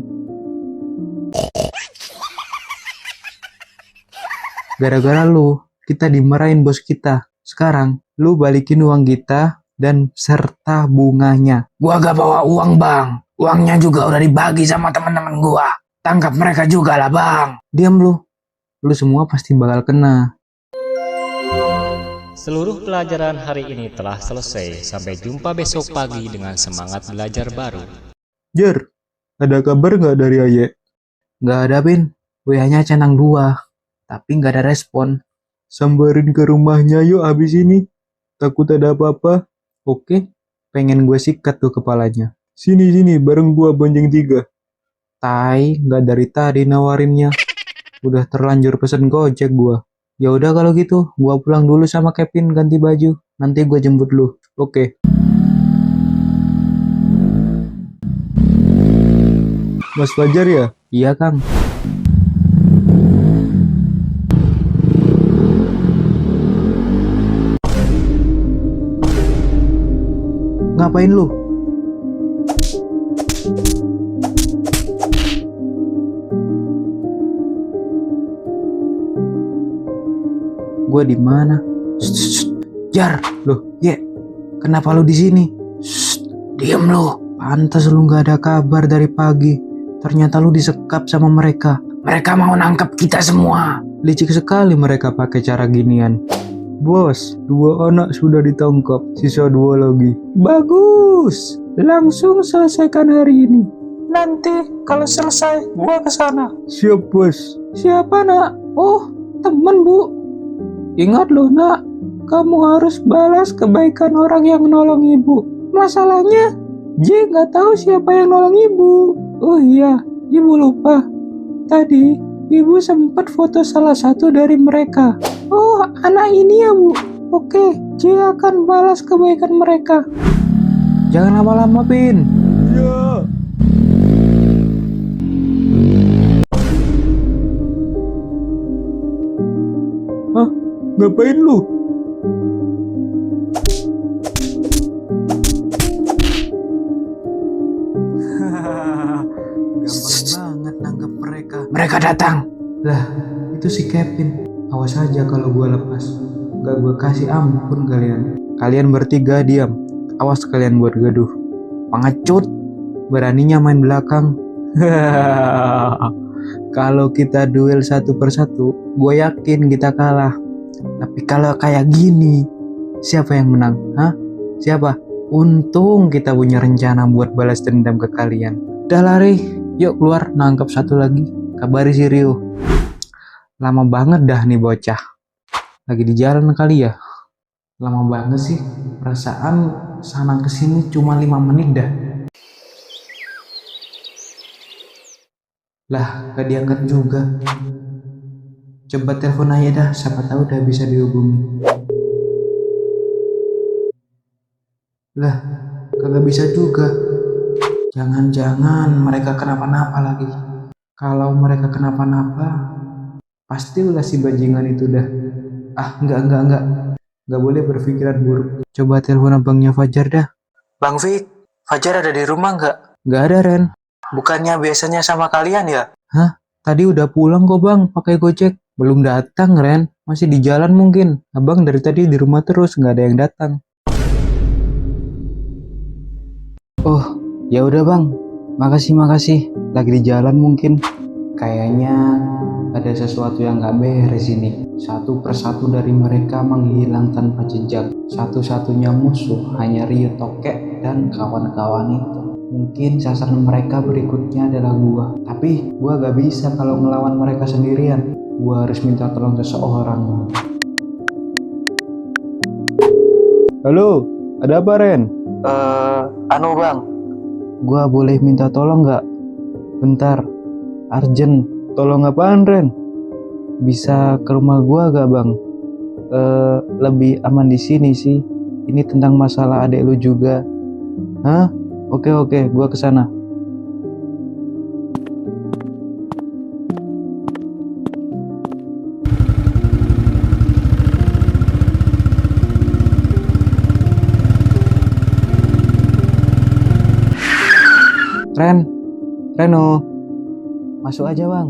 Gara-gara lu, kita dimarahin bos kita. Sekarang, lu balikin uang kita dan serta bunganya. Gua gak bawa uang, Bang. Uangnya juga udah dibagi sama teman-teman gua. Tangkap mereka juga lah, Bang. Diam lu. Lu semua pasti bakal kena. Seluruh pelajaran hari ini telah selesai. Sampai jumpa besok pagi dengan semangat belajar baru. Jar, ada kabar nggak dari Aye? Nggak ada, Pin. WA-nya centang 2. Tapi nggak ada respon. Sambarin ke rumahnya yuk habis ini. Takut ada apa-apa. Oke, pengen gue sikat tuh kepalanya. Sini, bareng gue bonceng 3. Tai, nggak dari tadi nawarinnya. Udah terlanjur pesen Gojek gue. Ya udah kalau gitu, gue pulang dulu sama Kevin ganti baju. Nanti gue jemput lu. Oke. Mas Fajar ya? Iya, Kang. Ngapain lu? Gua di mana? Jar, Loh, kenapa lu di sini? diem lu. Pantas lu nggak ada kabar dari pagi. Ternyata lu disekap sama mereka. Mereka mau nangkep kita semua. licik sekali mereka pakai cara ginian. Bos, 2 anak sudah ditangkap, sisa 2 lagi. Bagus, langsung selesaikan hari ini. Nanti kalau selesai, gua kesana. Siap bos. Siapa nak? Oh, temen bu. Ingat loh nak, kamu harus balas kebaikan orang yang nolong ibu. Masalahnya, J nggak tahu siapa yang nolong ibu. Oh iya, ibu lupa. Tadi, ibu sempat foto salah satu dari mereka. Oh, anak ini ya bu. Oke, J akan balas kebaikan mereka. Jangan lama-lama, Pin. Iya. Hah? Ngapain lu? Gampang banget nangkep mereka. Mereka datang. Lah, itu si Kevin. Awas aja kalau gua lepas. Gak gua kasih ampun kalian. Kalian bertiga diam. Awas kalian buat gaduh. Pengecut. Beraninya main belakang. Kalau kita duel satu persatu, gue yakin kita kalah. Tapi kalau kayak gini, siapa yang menang? Hah? Siapa? Untung kita punya rencana buat balas dendam ke kalian. Udah lari, yuk keluar nangkep satu lagi. Kabari si Rio. Lama banget dah nih bocah. Lagi di jalan kali ya? Lama banget sih. Perasaan sana kesini cuma 5 menit dah. Lah, gak diangkat juga. Coba telepon aja dah, siapa tahu udah bisa dihubungi. Lah, kagak bisa juga. Jangan-jangan mereka kenapa-napa lagi. Kalau mereka kenapa-napa, pasti ulah si bajingan itu dah. Ah, enggak. Gak boleh berpikiran buruk. Coba telepon abangnya Fajar dah. Bang Fik, Fajar ada di rumah nggak? Nggak ada, Ren. Bukannya biasanya sama kalian ya? Hah? Tadi udah pulang kok bang, pakai gojek. Belum datang, Ren. Masih di jalan mungkin. Abang dari tadi di rumah terus, nggak ada yang datang. Oh, ya udah bang. Makasih. Lagi di jalan mungkin. Kayaknya ada sesuatu yang nggak beres ini. Satu persatu dari mereka menghilang tanpa jejak. Satu-satunya musuh hanya Rio Tokek dan kawan-kawan itu. Mungkin sasaran mereka berikutnya adalah gua. Tapi gua gak bisa kalau ngelawan mereka sendirian. Gua harus minta tolong seseorang. Halo, ada apa Ren? Bang. Gua boleh minta tolong gak? Bentar, urgent. Tolong apaan Ren? Bisa ke rumah gua gak bang? Lebih aman di sini sih. Ini tentang masalah adek lu juga. Hah? Oke, gua kesana. Reno, masuk aja bang.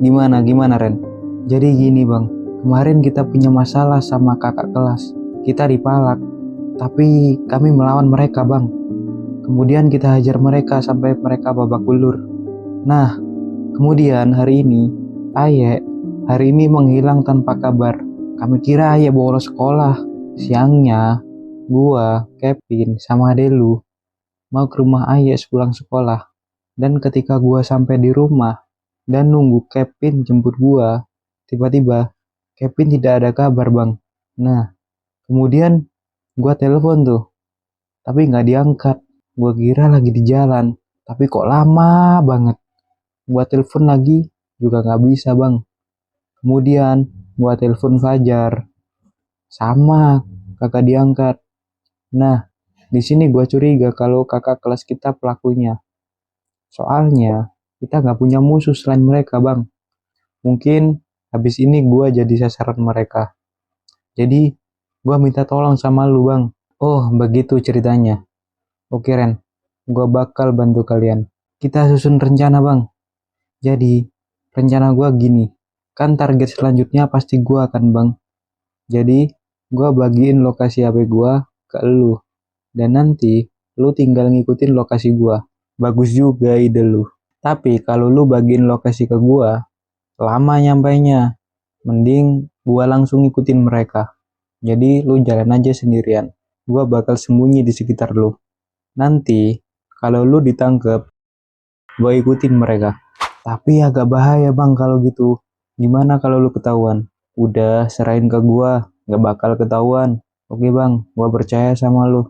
Gimana Ren? Jadi gini bang, kemarin kita punya masalah sama kakak kelas. Kita dipalak. Tapi kami melawan mereka bang. Kemudian kita hajar mereka sampai mereka babak belur. Nah, kemudian hari ini Aye menghilang tanpa kabar. Kami kira Aye bolos sekolah. Siangnya gua, Kevin, sama Adelu mau ke rumah Aye sepulang sekolah. Dan ketika gua sampai di rumah dan nunggu Kevin jemput gua, tiba-tiba Kevin tidak ada kabar bang. Nah, kemudian gua telepon tuh, tapi nggak diangkat. Gua kira lagi di jalan, tapi kok lama banget. Gua telepon lagi juga nggak bisa bang. Kemudian gua telepon Fajar, sama kakak diangkat. Nah, di sini gua curiga kalau kakak kelas kita pelakunya. Soalnya kita nggak punya musuh selain mereka bang. Mungkin habis ini gua jadi sasaran mereka. Jadi gua minta tolong sama lu bang. Oh begitu ceritanya. Oke Ren, gua bakal bantu kalian. Kita susun rencana bang. Jadi rencana gua gini. Kan target selanjutnya pasti gua kan bang. Jadi gua bagiin lokasi HP gua ke lu. Dan nanti lu tinggal ngikutin lokasi gua. Bagus juga ide lu. Tapi kalau lu bagiin lokasi ke gua, lama nyampainya. Mending gua langsung ikutin mereka. Jadi lu jalan aja sendirian. Gua bakal sembunyi di sekitar lu. Nanti kalau lu ditangkep, gua ikutin mereka. Tapi agak bahaya bang kalau gitu. Gimana kalau lu ketahuan? Udah serahin ke gua, gak bakal ketahuan. Oke bang, gua percaya sama lu.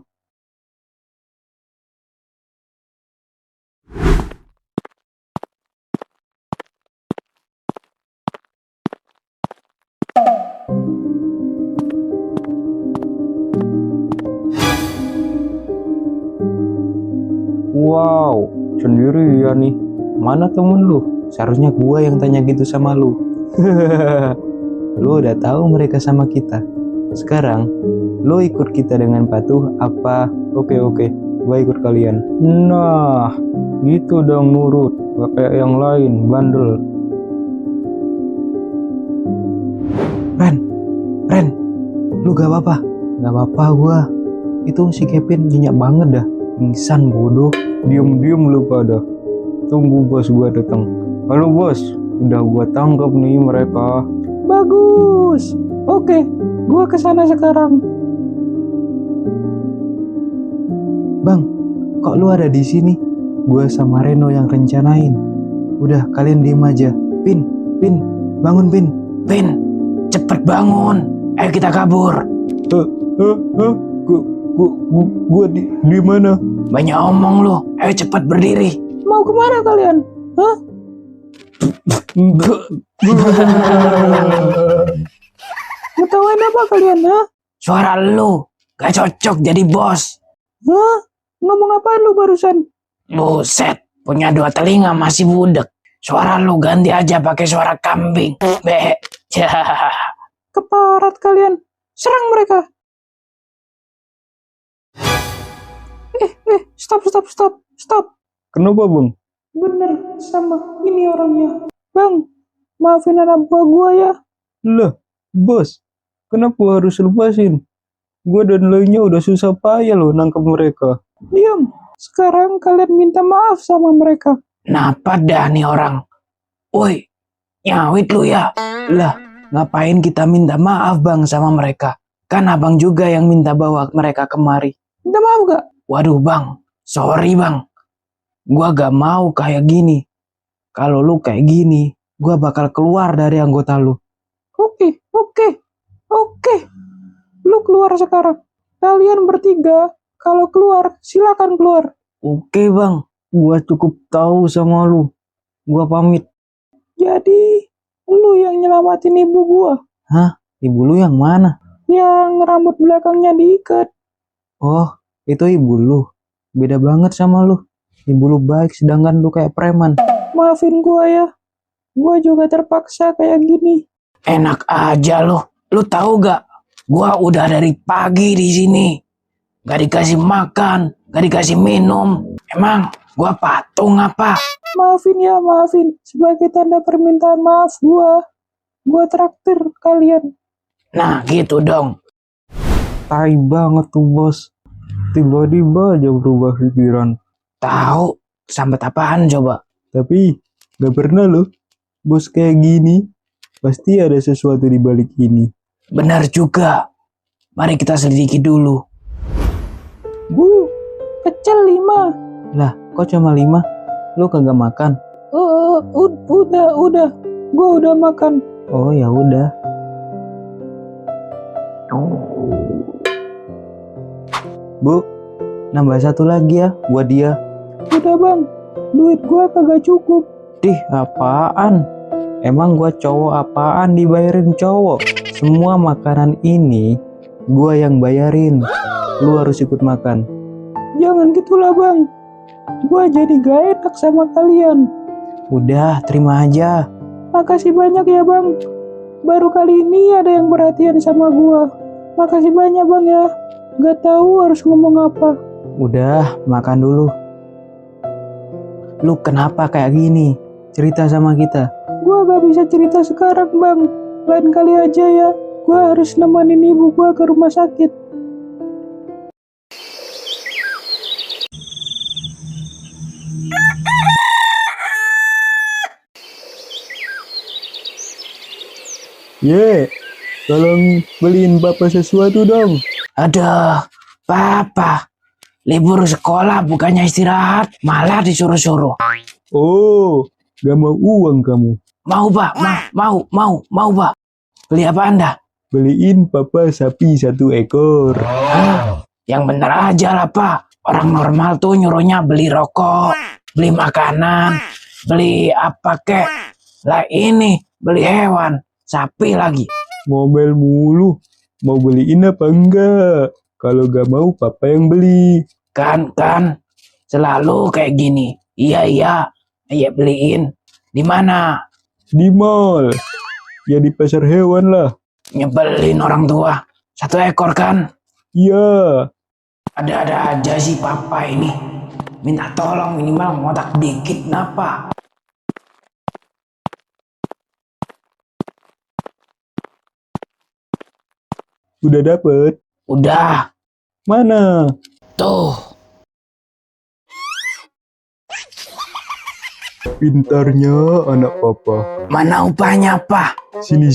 Wow, sendiri ya nih. Mana temen lu? Seharusnya gua yang tanya gitu sama lu. Lu udah tahu mereka sama kita. Sekarang, lu ikut kita dengan patuh apa? Oke, gua ikut kalian. Nah, gitu dong nurut. Gak kayak yang lain, bandel. Ren, lu gak apa-apa? Gak apa-apa gua. Itu si Kevin jinyak banget dah. Pingsan bodoh. Diam-diam lu pada. Tunggu bos gua datang. Halo bos, udah gua tangkap nih mereka. Bagus. Oke, gua kesana sekarang. Bang, kok lu ada di sini? Gua sama Reno yang rencanain. Udah, kalian diem aja. Pin, bangun Pin. Pin, cepet bangun. Ayo kita kabur. Gua di mana? Banyak omong lu. Ayo cepet berdiri. Mau kemana kalian? Hah? Ketahuan apa kalian, ha? Suara lu gak cocok jadi bos. Hah? Ngomong apaan lu barusan? Buset, punya 2 telinga masih budek. Suara lu ganti aja pakai suara kambing. Be. Keparat kalian. Serang mereka. Stop. Kenapa bang? Bener sama ini orangnya. Bang, maafin anak buah gua ya. Lah, bos, kenapa harus lepasin? Gua dan lainnya udah susah payah loh nangkep mereka. Diam, sekarang kalian minta maaf sama mereka. Kenapa dah nih orang? Woi, nyawit lu ya. Lah, ngapain kita minta maaf bang sama mereka? Kan abang juga yang minta bawa mereka kemari. Minta maaf gak? Waduh bang, sorry bang. Gua gak mau kayak gini. Kalau lu kayak gini, gua bakal keluar dari anggota lu. Oke. Lu keluar sekarang. Kalian bertiga, kalau keluar, silakan keluar. Oke bang, gua cukup tahu sama lu. Gua pamit. Jadi, lu yang nyelamatin ibu gua. Hah? Ibu lu yang mana? Yang rambut belakangnya diikat. Oh, itu ibu lu. Beda banget sama lu. Ibu lu baik sedangkan lu kayak preman. Maafin gua ya. Gua juga terpaksa kayak gini. Enak aja lu. Lu tahu gak? Gua udah dari pagi di sini. Gak dikasih makan, gak dikasih minum. Emang gua patung apa? Maafin. Sebagai tanda permintaan maaf gua traktir kalian. Nah gitu dong. Tai banget tuh bos. Tiba-tiba aja berubah pikiran. Tahu sambat apaan coba? Tapi gak pernah loh bos kayak gini. Pasti ada sesuatu di balik ini. Benar juga. Mari kita selidiki dulu. Bu, pecel 5. Lah, kok cuma 5? Lu kagak makan? Udah. Gua udah makan. Oh ya udah. Bu, nambah 1 lagi ya buat dia. Udah bang, duit gua kagak cukup. Dih, apaan? Emang gua cowok apaan dibayarin cowok? Semua makanan ini gua yang bayarin. Lu harus ikut makan. Jangan gitulah bang. Gua jadi gak enak sama kalian. Udah, terima aja. Makasih banyak ya bang. Baru kali ini ada yang perhatian sama gua. Makasih banyak bang ya. Gak tahu harus ngomong apa. Udah, makan dulu. Lu kenapa kayak gini? Cerita sama kita. Gua gak bisa cerita sekarang bang. Lain kali aja ya. Gua harus nemenin ibu gua ke rumah sakit. Ye, tolong beliin papa sesuatu dong. Aduh, papa. Libur sekolah bukannya istirahat, malah disuruh-suruh. Oh, gak mau uang kamu. Mau, Pak? Mau, Pak. Beli apa Anda? Beliin papa sapi 1 ekor. Yang bener aja lah, Pak. Orang normal tuh nyuruhnya beli rokok, beli makanan, beli apa kek. Lah ini, beli hewan, sapi lagi. Ngomel mulu. Mau beliin apa enggak? Kalau gak mau papa yang beli. Kan, selalu kayak gini. Iya, beliin. Di mana? Di mall. Ya di pasar hewan lah. Nyebelin orang tua. 1 ekor kan? Iya. Ada-ada aja sih papa ini. Minta tolong minimal ngotak dikit napa. Udah dapet? Udah, Mana? tuh. Pintarnya anak papa. Mana upahnya, Pak? Sini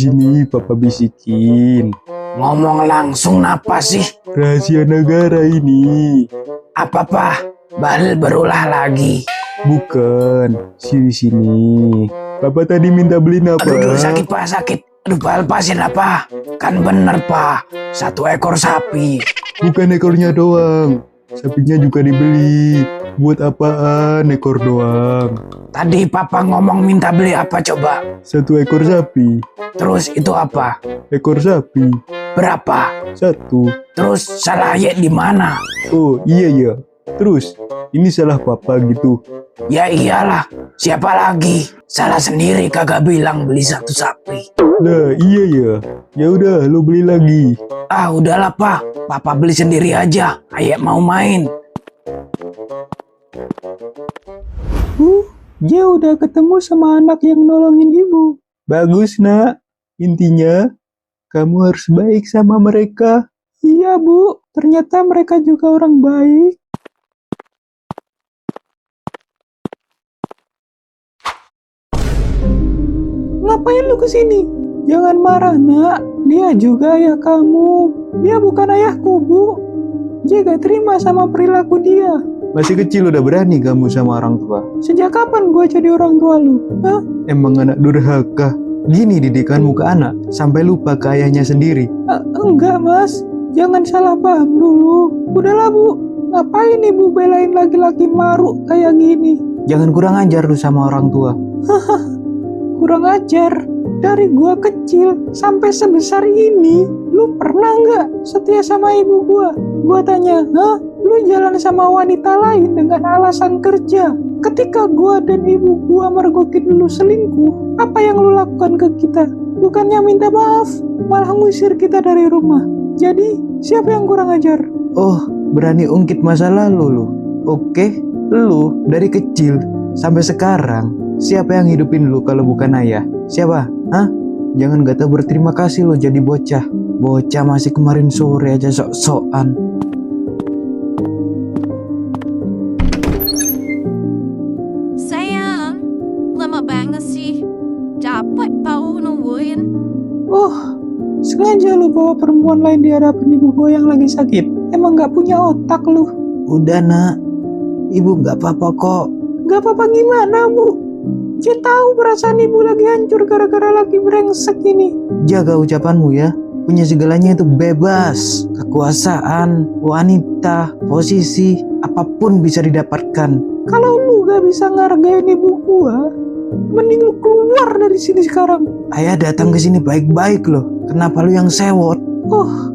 papa bisikin. Ngomong langsung napa sih? Rahasia negara ini. Apa, Pak? Bahlil berulah lagi. Bukan. Sini. Papa tadi minta beliin apa? Aduh, sakit, Pak, sakit. Aduh, Pak, lepasin lah, Pak. Kan bener, Pak. 1 ekor sapi. Bukan ekornya doang. Sapinya juga dibeli. Buat apaan ekor doang? Tadi Papa ngomong minta beli apa coba? 1 ekor sapi. Terus itu apa? Ekor sapi. Berapa? 1. Terus salah ya di mana? Oh iya ya. Terus ini salah papa gitu. Ya iyalah, siapa lagi? Salah sendiri kagak bilang beli 1 sapi. Lah iya ya. Ya udah lo beli lagi. Ah udahlah Pak, Papa beli sendiri aja. Ayek mau main. Dia udah ketemu sama anak yang nolongin ibu. Bagus nak. Intinya kamu harus baik sama mereka. Iya bu, ternyata mereka juga orang baik. Ngapain lu kesini? Jangan marah nak, dia juga ayah kamu. Dia bukan ayahku bu. Dia gak terima sama perilaku dia. Masih kecil udah berani kamu sama orang tua. Sejak kapan gua jadi orang tua lu? Hah? Emang anak durhaka. Gini didikanmu ke anak, sampai lupa ke ayahnya sendiri. Enggak mas, jangan salah paham dulu. Udahlah bu, ngapain ibu belain laki-laki maruk kayak gini? Jangan kurang ajar lu sama orang tua. Kurang ajar? Dari gua kecil sampai sebesar ini, lu pernah nggak setia sama ibu gua? Gua tanya, hah? Lu jalan sama wanita lain dengan alasan kerja. Ketika gua dan ibu gua mergokin lu selingkuh, apa yang lu lakukan ke kita? Bukannya minta maaf, malah ngusir kita dari rumah. Jadi, siapa yang kurang ajar? Oh, berani ungkit masa lalu lu. Oke, lu dari kecil sampai sekarang, siapa yang hidupin lu kalau bukan ayah? Siapa? Hah? Jangan gak tahu berterima kasih lo jadi bocah. Bocah masih kemarin sore aja sok-sokan. Sayang, lama banget sih. Dapat bau nungguin. Oh, sengaja lu bawa perempuan lain di hadapan ibu gue yang lagi sakit. Emang gak punya otak lu? Udah nak, ibu gak apa-apa kok. Gak apa-apa gimana bu? Dia tahu perasaan ibu lagi hancur gara-gara lagi brengsek ini. Jaga ucapanmu ya. Punya segalanya itu bebas. Kekuasaan, wanita, posisi, apapun bisa didapatkan. Kalau lu gak bisa ngargain ibu gua, mending lu keluar dari sini sekarang. Ayah datang ke sini baik-baik loh. Kenapa lu yang sewot? Oh,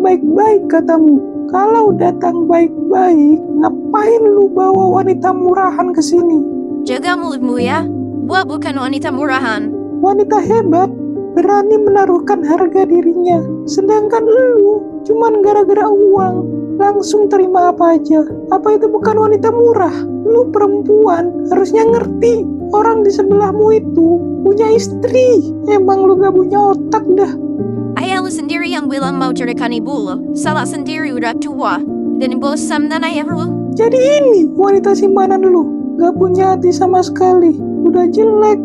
baik-baik katamu. Kalau datang baik-baik, ngapain lu bawa wanita murahan ke sini? Jaga mulutmu ya. Gua bukan wanita murahan. Wanita hebat, berani menaruhkan harga dirinya. Sedangkan lu cuman gara-gara uang, langsung terima apa aja. Apa itu bukan wanita murah? Lu perempuan, harusnya ngerti. Orang di sebelahmu itu punya istri. Emang lu gak punya otak dah. Ayah lu sendiri yang bilang mau ceritakan ibu lu. Salah sendiri udah tua. Dan bosan dan ayah lu. Jadi ini wanita simpanan lu. Gak punya hati sama sekali. Udah jelek,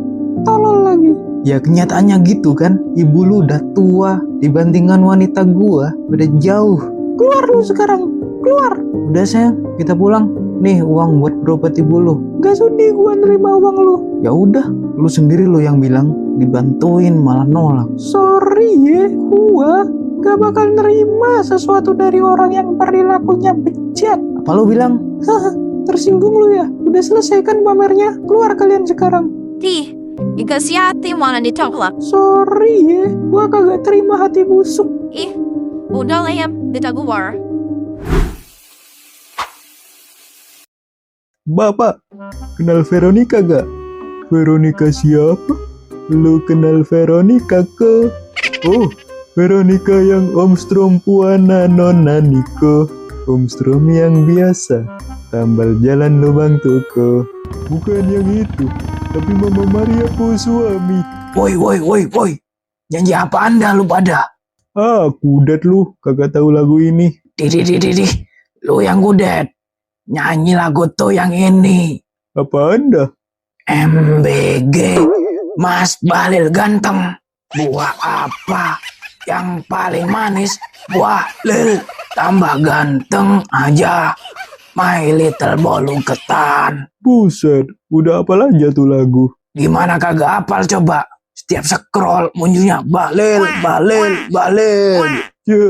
tolol lagi. Ya kenyataannya gitu kan. Ibu lu udah tua dibandingkan wanita gua. Udah jauh. Keluar lu sekarang. Keluar. Udah sayang, kita pulang. Nih uang buat berobat ibu lu. Gak sudi gua nerima uang lu. Ya udah, lu sendiri lu yang bilang dibantuin malah nolak. Sorry ya, gua gak bakal nerima sesuatu dari orang yang perilakunya bejat. Apa lu bilang? Haha, tersinggung lu ya? Udah selesai kan pamernya? Keluar kalian sekarang. 弟，一个瞎弟忘了你照了。 Sorry ya, gua kagak terima hati busuk. Ih, udah lah ya, dia keluar. Bapak, kenal Veronica gak? Veronica siapa? Lu kenal Veronica ke? Oh, Veronica yang Om Strom Puana Nona Niko. Om Strom yang biasa, tambal jalan lubang toko. Bukan yang itu, tapi Mama Maria po suami. Woi. Janji apa Anda lu pada? Ah, kudet lu, kagak tahu lagu ini. Didi. Lu yang kudet. Nyanyi lagu tuh yang ini. Apa Anda? MBG. Mas Bahlil ganteng. Buah apa yang paling manis? Buah lil. Tambah ganteng aja. My Little Bolu Ketan. Buset, udah apal aja tuh lagu. Gimana kagak apal coba? Setiap scroll munculnya Bahlil. Ya,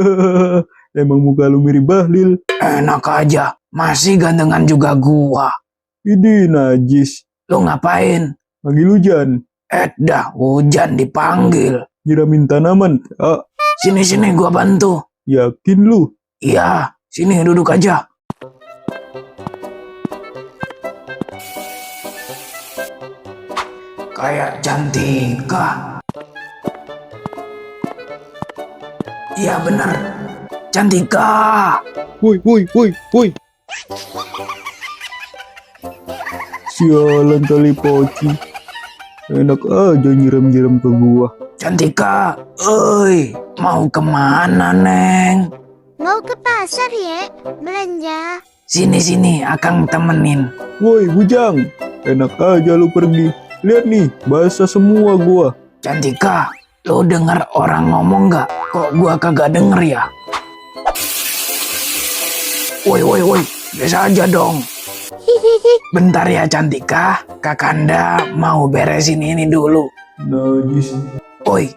emang muka lu mirip Bahlil. Enak aja. Masih gantengan juga gua. Ini najis. Lu ngapain? Panggil hujan. Dah hujan dipanggil. Nyiramin tanaman. Ah, Sini gua bantu. yakin lu? Iya, sini duduk aja. Kayak Cantika. Iya bener, Cantika. Woi. Sialan tali poci. Enak aja nyiram-nyiram ke gua. Cantika, oi, mau kemana Neng? Mau ke pasar ya, belanja. Sini, Akang temenin. Woi, bujang. Enak aja lu pergi. Lihat nih, basah semua gua. Cantika, lo denger orang ngomong gak? Kok gua kagak denger ya? Woi, biasa aja dong. Bentar ya Cantika, Kakanda mau beresin ini dulu. Najis. Woi,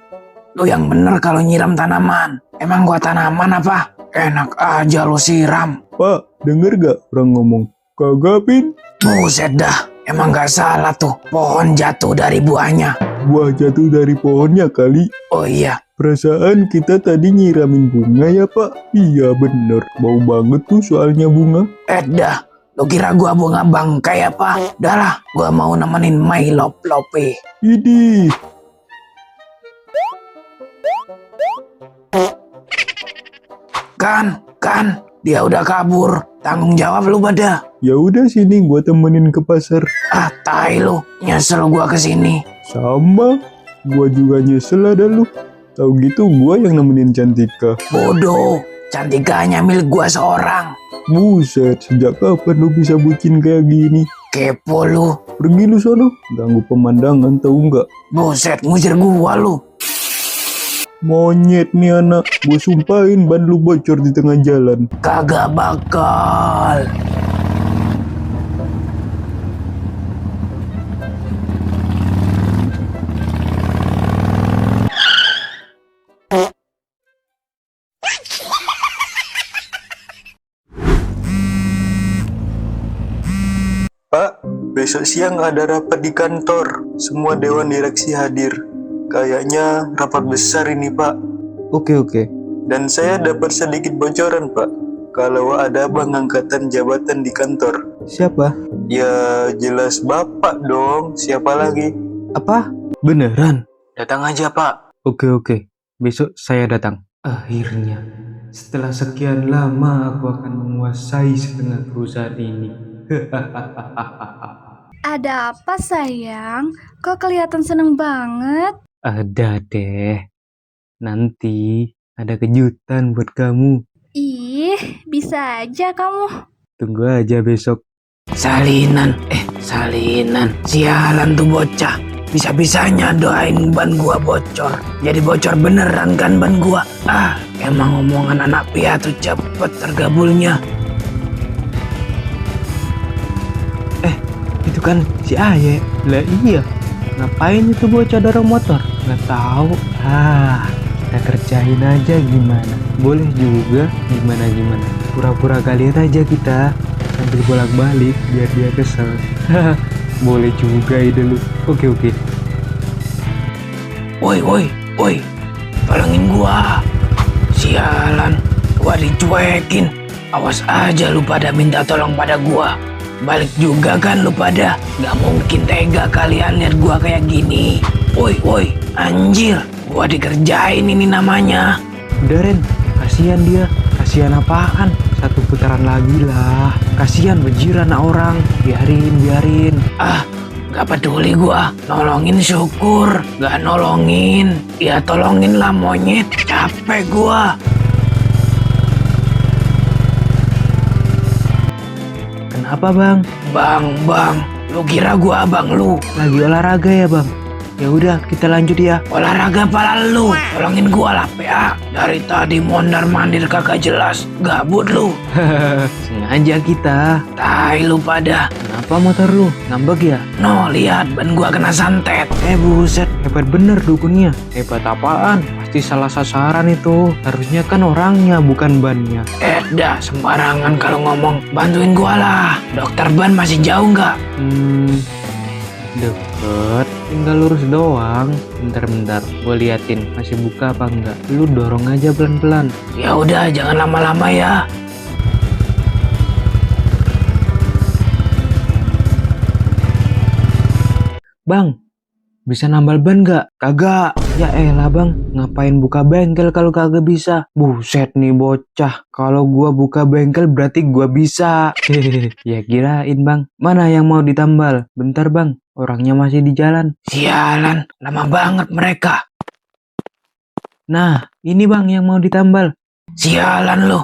lo yang bener kalau nyiram tanaman. Emang gua tanaman apa? Enak aja lo siram. Pak, denger gak orang ngomong? Kagak, Pin. Buset dah, emang gak salah tuh. Pohon jatuh dari buahnya. Buah jatuh dari pohonnya kali. Oh iya, Perasaan kita tadi nyiramin bunga ya, Pak? Iya bener, bau banget tuh soalnya bunga. dah. Lo kira gua bunga bangkai apa? Dah lah, gua mau nemenin My Lope. Idih. Kan, dia udah kabur. Tanggung jawab lu pada. Ya udah sini gua temenin ke pasar. Ah, tai lu. Nyesel gua kesini. Sama, gua juga nyesel ada lu. Tahu gitu gua yang nemenin Cantika. Bodoh, Cantikanya milik gua seorang. Buset, sejak kapan lu bisa bucin kayak gini? Kepo lu. Pergi lu sono, ganggu pemandangan tahu nggak? Buset, ngusir gua lu. Monyet nih anak, gua sumpahin ban lu bocor di tengah jalan. Kagak bakal. Pak, besok siang ada rapat di kantor. Semua dewan direksi hadir. Kayaknya rapat besar ini, Pak. Oke. Dan saya dapat sedikit bocoran, Pak. Kalau ada pengangkatan jabatan di kantor. Siapa? Ya, jelas Bapak dong. Siapa lagi? Apa? Beneran? Datang aja, Pak. Oke. Besok saya datang. Akhirnya, setelah sekian lama aku akan menguasai setengah perusahaan ini. Ada apa sayang? Kok kelihatan seneng banget? Ada deh. Nanti ada kejutan buat kamu. Ih, bisa aja kamu. Tunggu aja besok. Salinan. Sialan tuh bocah. bisa-bisanya doain ban gua bocor. Jadi bocor beneran kan ban gua. Emang omongan anak piatu cepet tergabulnya. Itu kan si Aye. Lah iya, ngapain itu bocah dorong motor? Nggak tahu. Kita kerjain aja gimana? Boleh juga, gimana? Pura-pura kalian aja kita, sambil bolak-balik biar dia kesel. Boleh juga ide lu. Oke. Woi, tolongin gua. Sialan, gua dicuekin. Awas aja lu pada minta tolong pada gua. Balik juga kan lu pada. Gak mungkin tega kalian lihat gua kayak gini. Woi, anjir, gua dikerjain ini namanya. Udah Ren, kasihan dia. Kasihan apaan? Satu putaran lagi lah. Kasihan bejiran orang. Biarin. Gak peduli gua. Nolongin syukur. Gak nolongin, ya tolongin lah monyet. Capek gua. Kenapa bang? Bang, lu kira gua abang lu? Lagi olahraga ya bang? Ya udah kita lanjut ya. Olahraga pala lu, tolongin gua lah PA. Dari tadi mondar-mandir kagak jelas, gabut lu. Sengaja kita. Tai lu pada. Kenapa motor lu? Ngambek ya? No, lihat ban gua kena santet. Buset, hebat bener dukunnya. Hebat apaan? Pasti salah sasaran itu. Harusnya kan orangnya bukan bannya. Dah sembarangan kalau ngomong. Bantuin gua lah. Dokter ban masih jauh nggak? Deket, tinggal lurus doang. Bentar, gue liatin masih buka apa enggak. Lu dorong aja pelan-pelan. Ya udah, jangan lama-lama ya. Bang, bisa nambal ban nggak? Kagak. Ya elah bang, ngapain buka bengkel kalau kagak bisa? Buset nih bocah, kalau gua buka bengkel berarti gua bisa. Ya kirain bang. Mana yang mau ditambal? Bentar bang, orangnya masih di jalan. Sialan, lama banget mereka. Nah, ini bang yang mau ditambal. Sialan lu,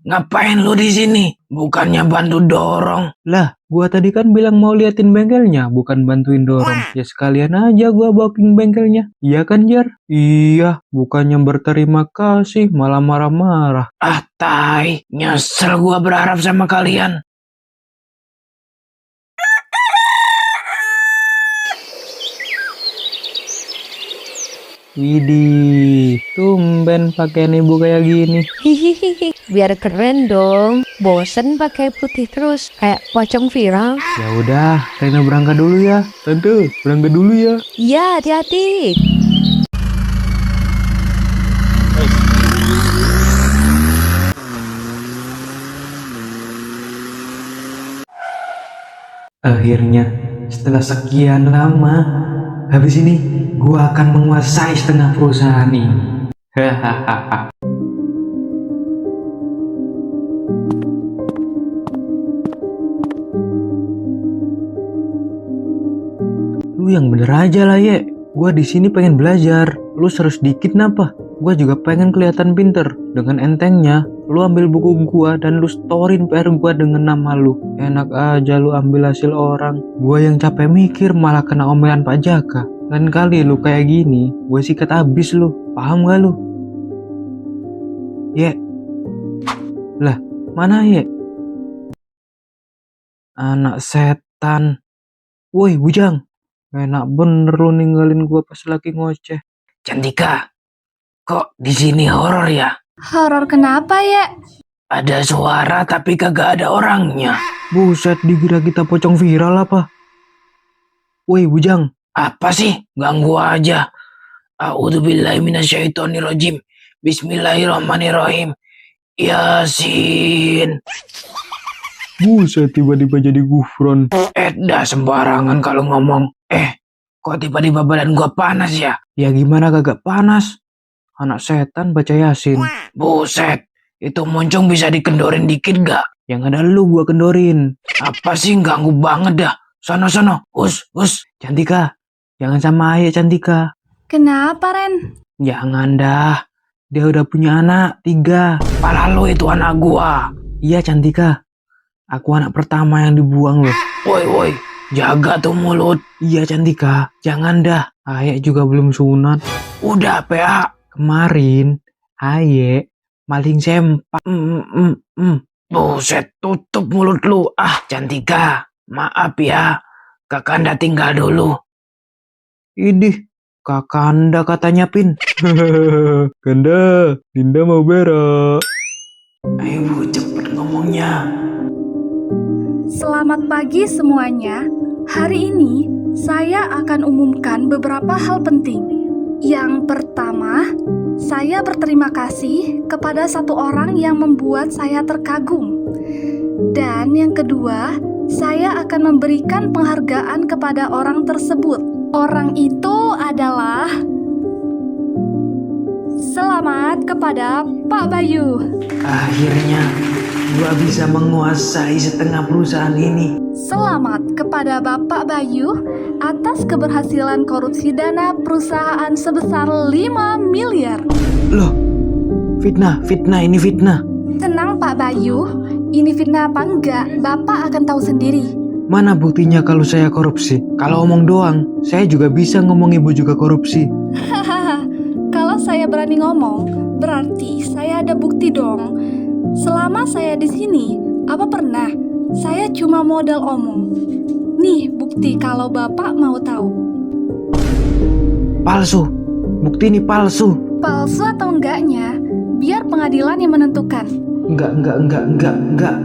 ngapain lu di sini? Bukannya bantu dorong. Lah, gua tadi kan bilang mau liatin bengkelnya, bukan bantuin dorong. Ya sekalian aja gua booking bengkelnya. Iya kan, Jar? Iya, bukannya berterima kasih, malah marah-marah. Tai, nyesel gua berharap sama kalian. Widih, tumben pakaian ibu kayak gini. Hihihi, biar keren dong. Bosen pakai putih terus, kayak pocong viral. Ya udah, Rena berangkat dulu ya. Tante, berangkat dulu ya. Iya, hati-hati. Akhirnya, setelah sekian lama, habis ini gua akan menguasai setengah perusahaan ini. Hahaha. Lu yang bener aja lah ye. Gua di sini pengen belajar. Lu serius dikit napa? Gua juga pengen kelihatan pinter. Dengan entengnya, lu ambil buku gua dan lu storyin PR gua dengan nama lu. Enak aja lu ambil hasil orang. Gua yang capek mikir malah kena omelan Pak Jaka. Lain kali lu kayak gini, gue sikat abis lu. Paham gak lu? Ye. Lah, mana ye? Anak setan. Woi, bujang. Enak bener lu ninggalin gue pas lagi ngoceh. Cantika, kok di sini horor ya? Horor kenapa ya? Ada suara tapi kagak ada orangnya. Buset, dikira kita pocong viral apa? Woi, bujang. Apa sih? Ganggu aja. A'udzubillahi minasyaitonirrajim. Bismillahirrahmanirrahim. Yasin. Buset, tiba-tiba jadi gufron. Dah sembarangan kalau ngomong. Kok tiba-tiba badan gua panas ya? Ya gimana kagak panas? Anak setan baca Yasin. Buset, itu moncong bisa dikendorin dikit gak? Yang ada lu gua kendorin. Apa sih, ganggu banget dah. Sono. Us. Cantika, jangan sama Ayah Cantika. Kenapa, Ren? Jangan dah. Dia udah punya anak 3. Pala lu itu anak gua. Iya Cantika. Aku anak pertama yang dibuang loh. Woi. Jaga tuh mulut. Iya Cantika, jangan dah. Ayek juga belum sunat. Udah, PA. Kemarin, Ayek maling sempak. Buset, tutup mulut lu. Ah, Cantika. Maaf ya. Kakanda tinggal dulu. Idih, Kakanda katanya Pin. Kanda, Dinda mau berak. Ayo Bu, cepet ngomongnya. Selamat pagi semuanya. Hari ini saya akan umumkan beberapa hal penting. Yang pertama, saya berterima kasih kepada satu orang yang membuat saya terkagum. Dan yang kedua, saya akan memberikan penghargaan kepada orang tersebut. Orang itu adalah selamat kepada Pak Bayu. Akhirnya, gua bisa menguasai setengah perusahaan ini. Selamat kepada Bapak Bayu atas keberhasilan korupsi dana perusahaan sebesar 5 miliar. Loh, fitnah ini fitnah. Tenang Pak Bayu, ini fitnah apa enggak, Bapak akan tahu sendiri. Mana buktinya kalau saya korupsi? Kalau omong doang, saya juga bisa ngomong ibu juga korupsi. Hahaha, kalau saya berani ngomong, berarti saya ada bukti dong. Selama saya di sini, apa pernah saya cuma modal omong? Nih bukti kalau Bapak mau tahu. Palsu, bukti ini palsu. Palsu atau enggaknya, biar pengadilan yang menentukan. Enggak.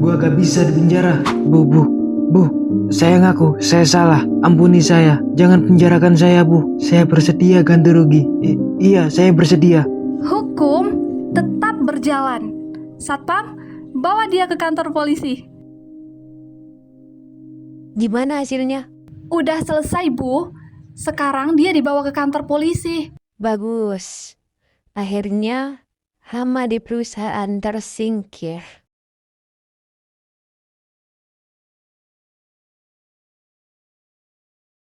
Gua gak bisa di penjara. Bu, saya ngaku, saya salah. Ampuni saya, jangan penjarakan saya, Bu. Saya bersedia ganti rugi. Iya, saya bersedia. Hukum tetap berjalan. Satpam, bawa dia ke kantor polisi. Gimana hasilnya? Udah selesai, Bu. Sekarang dia dibawa ke kantor polisi. Bagus. Akhirnya, hama di perusahaan tersingkir.